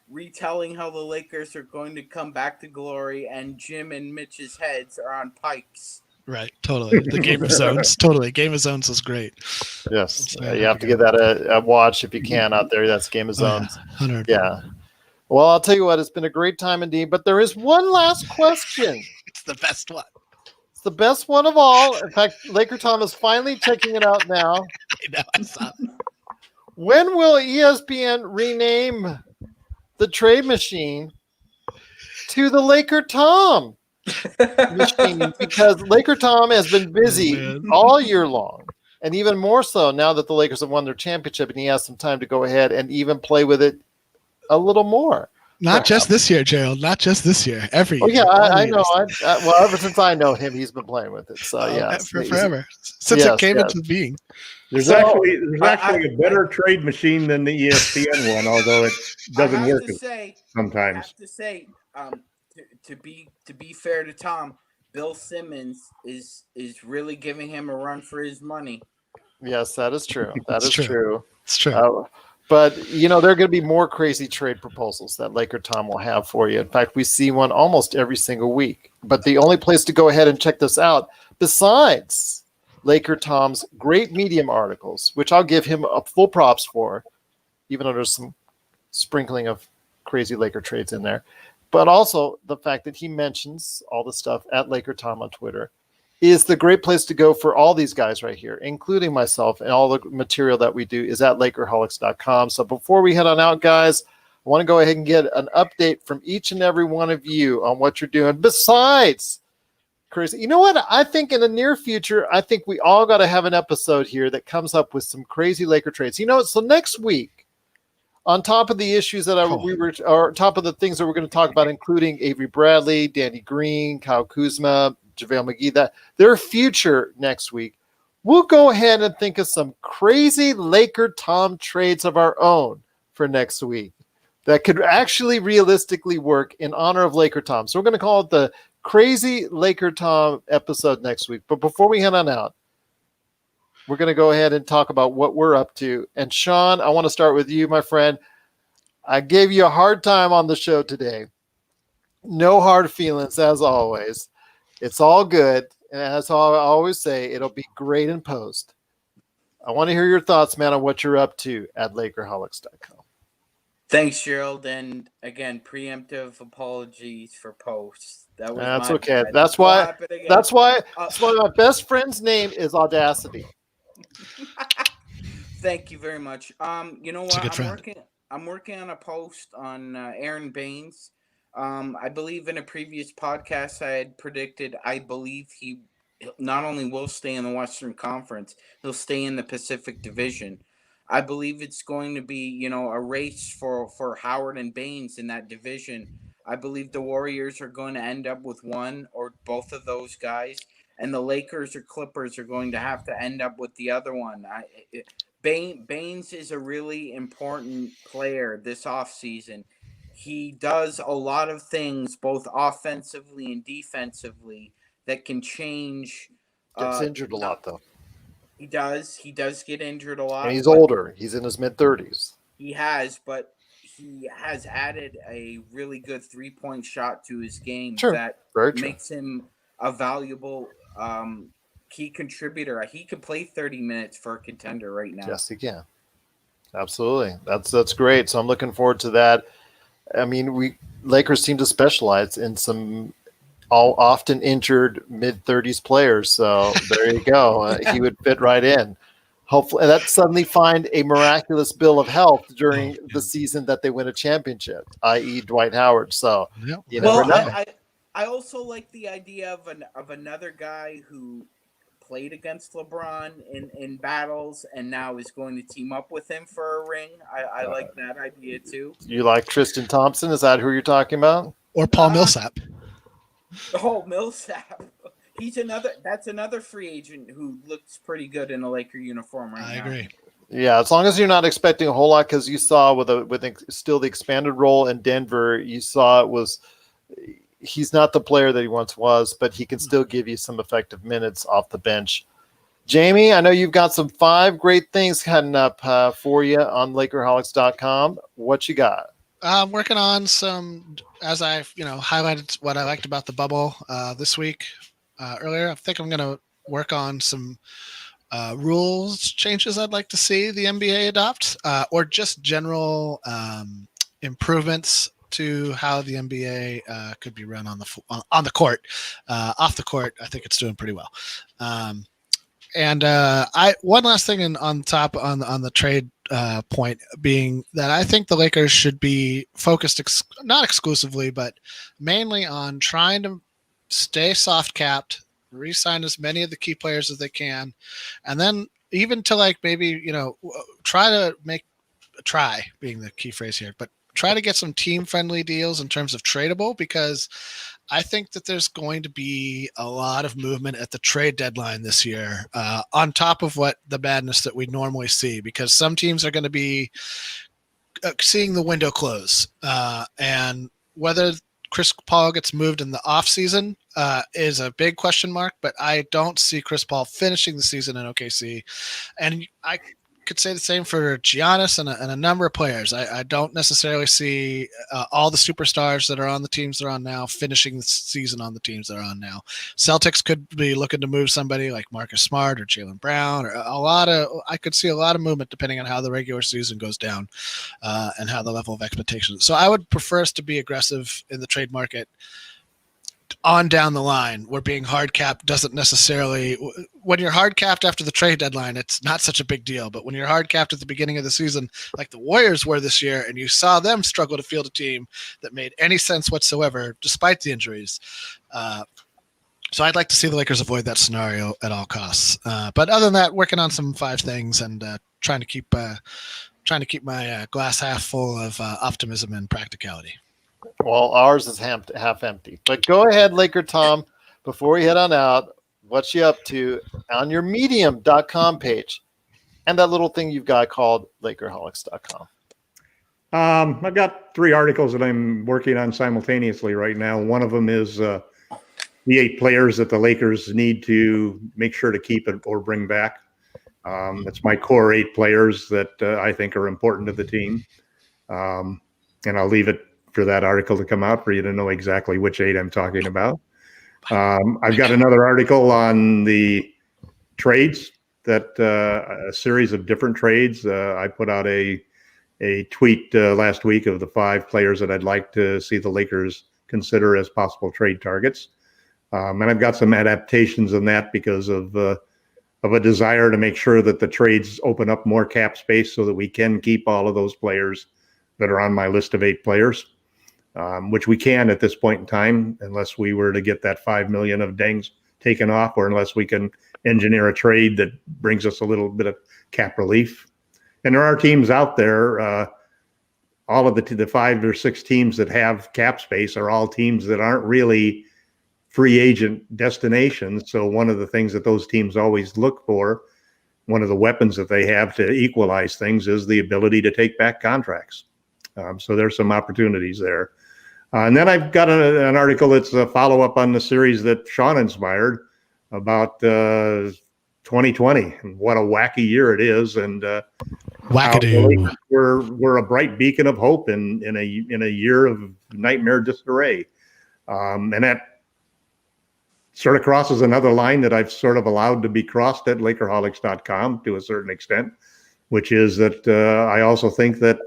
retelling how the Lakers are going to come back to glory and Jim and Mitch's heads are on pikes. Right, totally. The Game of Zones, totally. Game of Zones is great. Yes, you have to give that a watch if you can out there. That's Game of Zones. 100. Yeah. Well, I'll tell you what, it's been a great time indeed, but there is one last question. It's the best one. It's the best one of all. In fact, Laker Tom is finally checking it out now. I know, I saw it. When will ESPN rename the trade machine to the Laker Tom machine? Because Laker Tom has been busy all year long, and even more so now that the Lakers have won their championship, and he has some time to go ahead and even play with it a little more. Not just this year, Gerald. Not just this year. Every year. Oh, yeah, I know. Well, ever since I know him, he's been playing with it. So, yeah. Forever. Since it came into being. There's actually a better trade machine than the ESPN one, although it doesn't work sometimes. I have to say, to be fair to Tom, Bill Simmons is really giving him a run for his money. Yes, that is true. That is true. It's true. But, there are going to be more crazy trade proposals that Laker Tom will have for you. In fact, we see one almost every single week. But the only place to go ahead and check this out, besides Laker Tom's great Medium articles, which I'll give him full props for, even though there's some sprinkling of crazy Laker trades in there, but also the fact that he mentions all the stuff at Laker Tom on Twitter, is the great place to go for all these guys right here, including myself, and all the material that we do is at Lakerholics.com. So before we head on out, guys, I want to go ahead and get an update from each and every one of you on what you're doing. Besides, crazy, you know what? I think in the near future, I think we all got to have an episode here that comes up with some crazy Laker trades. So next week, on top of the issues that top of the things that we're going to talk about, including Avery Bradley, Danny Green, Kyle Kuzma, JaVale McGee, that their future next week, we'll go ahead and think of some crazy Laker Tom trades of our own for next week that could actually realistically work in honor of Laker Tom. So we're going to call it the Crazy Laker Tom episode next week. But before we head on out, we're going to go ahead and talk about what we're up to. And Sean, I want to start with you, my friend. I gave you a hard time on the show today. No hard feelings, as always. It's all good. And as I always say, it'll be great in post. I want to hear your thoughts, man, on what you're up to at Lakerholics.com. Thanks, Gerald. And again, preemptive apologies for posts. That's okay. That's why my best friend's name is Audacity. Thank you very much. You know what? I'm working on a post on Aaron Baines. I believe in a previous podcast I had predicted, I believe he not only will stay in the Western Conference, he'll stay in the Pacific Division. I believe it's going to be, a race for Howard and Baines in that division. I believe the Warriors are going to end up with one or both of those guys, and the Lakers or Clippers are going to have to end up with the other one. Baines is a really important player this offseason. He does a lot of things, both offensively and defensively, that can change. Gets injured a lot, though. He does. He does get injured a lot. And he's older. He's in his mid-30s. He has, but he has added a really good 3-point shot to his game True. that Very true. makes him a valuable key contributor. He could play 30 minutes for a contender right now. Yes, he can. Absolutely. That's great. So I'm looking forward to that. I mean, Lakers seem to specialize in some all often injured mid-30s players. So there you go. He would fit right in. Hopefully, that suddenly find a miraculous bill of health during the season that they win a championship, i.e., Dwight Howard. So you never know. I also like the idea of another guy who played against LeBron in battles and now is going to team up with him for a ring. I like that idea too. You like Tristan Thompson? Is that who you're talking about? Or Paul Millsap? Oh, Millsap. That's another free agent who looks pretty good in a Laker uniform right now. I agree. Yeah, as long as you're not expecting a whole lot, because you saw with still the expanded role in Denver, you saw he's not the player that he once was, but he can still give you some effective minutes off the bench. Jamie, I know you've got some 5 great things heading up for you on Lakerholics.com. What you got? I'm working on some, as I've highlighted what I liked about the bubble this week earlier. I think I'm going to work on some rules changes I'd like to see the NBA adopt, or just general improvements to how the NBA could be run on the court. Off the court, I think it's doing pretty well. And one last thing on the trade point being that I think the Lakers should be focused not exclusively, but mainly on trying to stay soft capped, re-sign as many of the key players as they can, and then even to maybe try being the key phrase here, but try to get some team friendly deals in terms of tradable, because I think that there's going to be a lot of movement at the trade deadline this year, on top of what the madness that we normally see, because some teams are going to be seeing the window close, and whether Chris Paul gets moved in the offseason is a big question mark, but I don't see Chris Paul finishing the season in OKC. And I could say the same for Giannis and a number of players. I don't necessarily see all the superstars that are on the teams they're on now finishing the season on the teams they're on now. Celtics could be looking to move somebody like Marcus Smart or Jaylen Brown, or I could see a lot of movement depending on how the regular season goes down and how the level of expectations. So I would prefer us to be aggressive in the trade market on down the line, where being hard capped doesn't necessarily, when you're hard capped after the trade deadline, it's not such a big deal. But when you're hard capped at the beginning of the season, like the Warriors were this year, and you saw them struggle to field a team that made any sense whatsoever, despite the injuries. So I'd like to see the Lakers avoid that scenario at all costs. But other than that, working on some 5 things and trying to keep my glass half full of optimism and practicality. Well, ours is half empty. But go ahead, Laker Tom, before we head on out, what you up to on your medium.com page and that little thing you've got called Lakerholics.com? I've got 3 articles that I'm working on simultaneously right now. One of them is the 8 players that the Lakers need to make sure to keep it or bring back. That's my core 8 players that I think are important to the team. And I'll leave it for that article to come out for you to know exactly which 8 I'm talking about. I've got another article on the trades, that a series of different trades. I put out a tweet last week of the 5 players that I'd like to see the Lakers consider as possible trade targets. And I've got some adaptations in that because of a desire to make sure that the trades open up more cap space so that we can keep all of those players that are on my list of 8 players. Which we can at this point in time, unless we were to get that $5 million of Dengs taken off, or unless we can engineer a trade that brings us a little bit of cap relief. And there are teams out there, all of the 5 or 6 teams that have cap space are all teams that aren't really free agent destinations. So one of the things that those teams always look for, one of the weapons that they have to equalize things, is the ability to take back contracts. So there's some opportunities there. And then I've got an article that's a follow-up on the series that Sean inspired about 2020 and what a wacky year it is, and Wackadoo. we're a bright beacon of hope in a year of nightmare disarray, and that sort of crosses another line that I've sort of allowed to be crossed at Lakerholics.com to a certain extent, which is that I also think that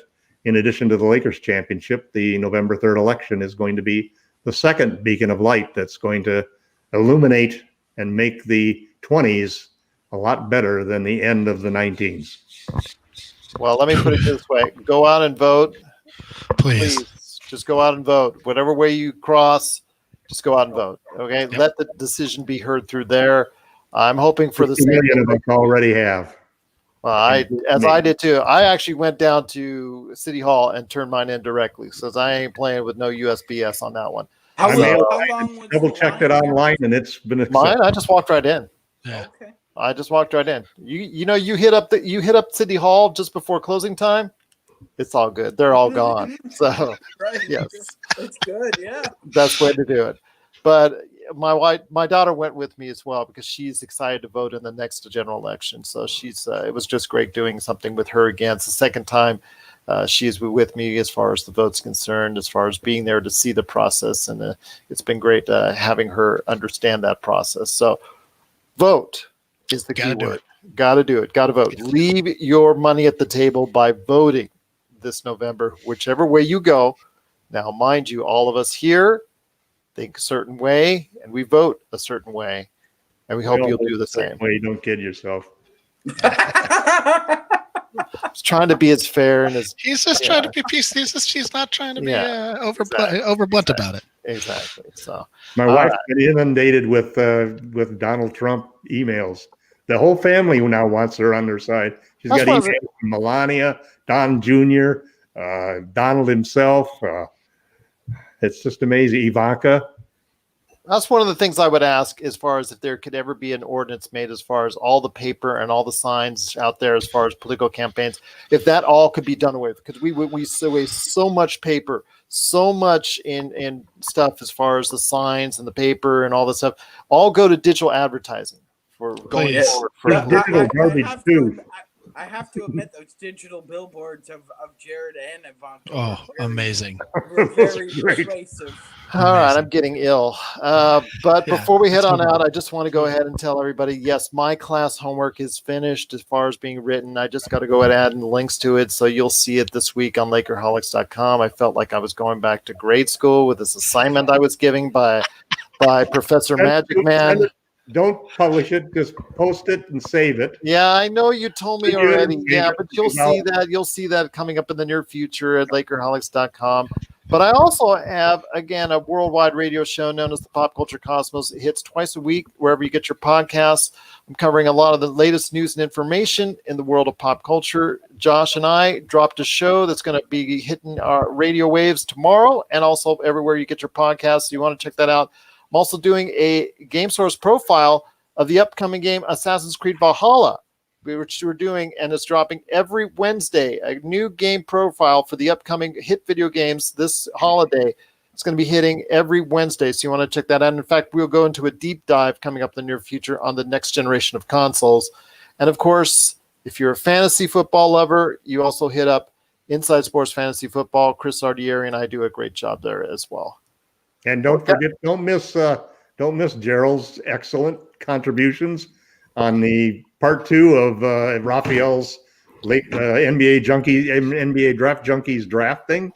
in addition to the Lakers championship, the November 3rd election is going to be the second beacon of light that's going to illuminate and make the 20s a lot better than the end of the 19s. Well, let me put it this way. Go out and vote. Please. Just go out and vote. Whatever way you cross, just go out and vote. Okay? Yep. Let the decision be heard through there. I'm hoping for the 50 same million of us already have. I did too. I actually went down to City Hall and turned mine in directly, so I ain't playing with no USPS on that one. How I long was double the checked it line? online, and it's been Mine, I just walked right in. Yeah. Okay. I just walked right in. You hit up City Hall just before closing time. It's all good. They're all gone. So Right. yes, That's good. Yeah. best way to do it. But my daughter went with me as well because she's excited to vote in the next general election. So it was just great doing something with her again. It's the second time she's with me as far as the vote's concerned, as far as being there to see the process. And it's been great having her understand that process. So vote is the key word. Got to do it. Got to vote. Leave your money at the table by voting this November, whichever way you go. Now, mind you, all of us here think a certain way, and we vote a certain way, and we hope you'll do the same. Well, you don't kid yourself. It's trying to be as fair and as He's just trying to be peaceful. He's not trying to be exactly. over blunt about it. Exactly. So My wife's been inundated with Donald Trump emails. The whole family now wants her on their side. She's got emails from Melania, Don Jr., Donald himself. It's just amazing. Ivanka. that's one of the things I would ask as far as if there could ever be an ordinance made as far as all the paper and all the signs out there as far as political campaigns, if that all could be done away with, because we waste so much paper, so much in stuff as far as the signs and the paper and all this stuff, all go to digital advertising for going forward. For digital garbage too. I have to admit, those digital billboards of Jared and Ivanka. Oh, amazing. Were very persuasive. All right, I'm getting ill. But before we head on out, I just want to go ahead and tell everybody, yes, my class homework is finished as far as being written. I just got to go ahead and add in links to it, so you'll see it this week on Lakerholics.com. I felt like I was going back to grade school with this assignment I was giving by Professor Magic Man. Don't publish it. Just post it and save it. Yeah, I know you told me already. Yeah, but you'll see that. You'll see that coming up in the near future at Lakerholics.com. But I also have, again, a worldwide radio show known as the Pop Culture Cosmos. It hits twice a week wherever you get your podcasts. I'm covering a lot of the latest news and information in the world of pop culture. Josh and I dropped a show that's going to be hitting our radio waves tomorrow and also everywhere you get your podcasts. So you want to check that out. I'm also doing a Game Source profile of the upcoming game Assassin's Creed Valhalla, which we're doing, and it's dropping every Wednesday, a new game profile for the upcoming hit video games this holiday. It's going to be hitting every Wednesday, so you want to check that out. And in fact, we'll go into a deep dive coming up in the near future on the next generation of consoles. And of course, if you're a fantasy football lover, you also hit up Inside Sports Fantasy Football. Chris Ardieri and I do a great job there as well. And don't forget, don't miss Gerald's excellent contributions on the part 2 of Raphael's late NBA Draft Junkies drafting.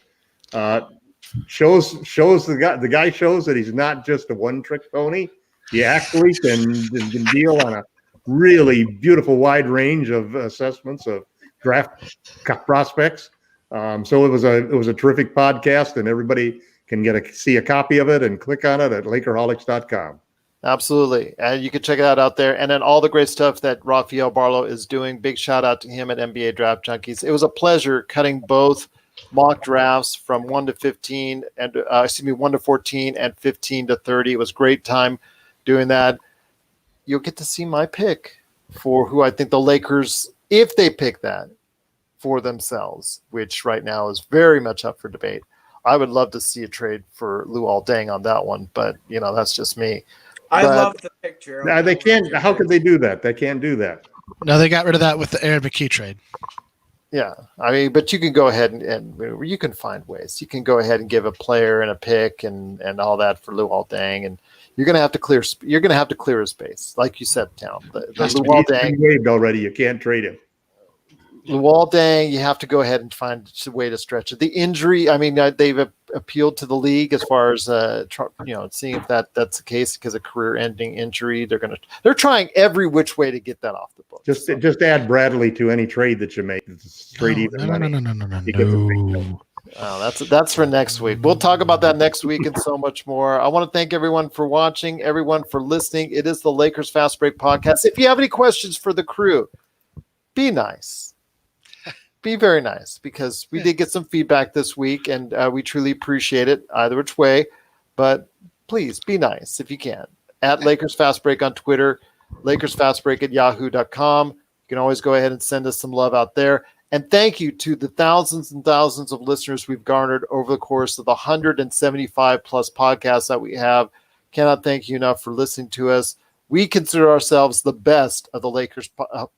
Shows the guy shows that he's not just a one-trick pony. He actually can deal on a really beautiful wide range of assessments of draft prospects. So it was a terrific podcast, and everybody can see a copy of it and click on it at Lakerholics.com. Absolutely. And you can check it out there. And then all the great stuff that Rafael Barlow is doing. Big shout out to him at NBA Draft Junkies. It was a pleasure cutting both mock drafts from 1 to 15 and 1 to 14 and 15 to 30. It was a great time doing that. You'll get to see my pick for who I think the Lakers, if they pick that for themselves, which right now is very much up for debate. I would love to see a trade for Luol Deng on that one, but that's just me. I But- love the picture. They can't. How could they do that? They can't do that. No, they got rid of that with the Aaron McKee trade. Yeah, I mean, but you can go ahead and you can find ways. You can go ahead and give a player and a pick and all that for Luol Deng, and you're going to have to clear. You're going to have to clear his space, like you said, Town. The Luol He's Deng been waived already. You can't trade him. Luol Deng, you have to go ahead and find a way to stretch it. The injury, I mean, they've appealed to the league as far as seeing if that's the case because of career-ending injury. They're trying every which way to get that off the books. Just add Bradley to any trade that you make. It's straight even money. No. Oh, that's for next week. We'll talk about that next week and so much more. I want to thank everyone for watching, everyone for listening. It is the Lakers Fast Break Podcast. If you have any questions for the crew, be nice. Be very nice, because we did get some feedback this week, and we truly appreciate it either which way. But please be nice if you can. At Lakers Fast Break on Twitter, LakersFastBreak@yahoo.com. You can always go ahead and send us some love out there. And thank you to the thousands and thousands of listeners we've garnered over the course of the 175 plus podcasts that we have. Cannot thank you enough for listening to us. We consider ourselves the best of the Lakers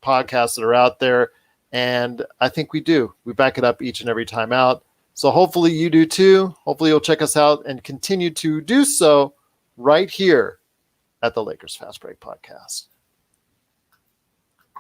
podcasts that are out there. And I think we do. We back it up each and every time out. So hopefully you do too. Hopefully you'll check us out and continue to do so right here at the Lakers Fast Break Podcast.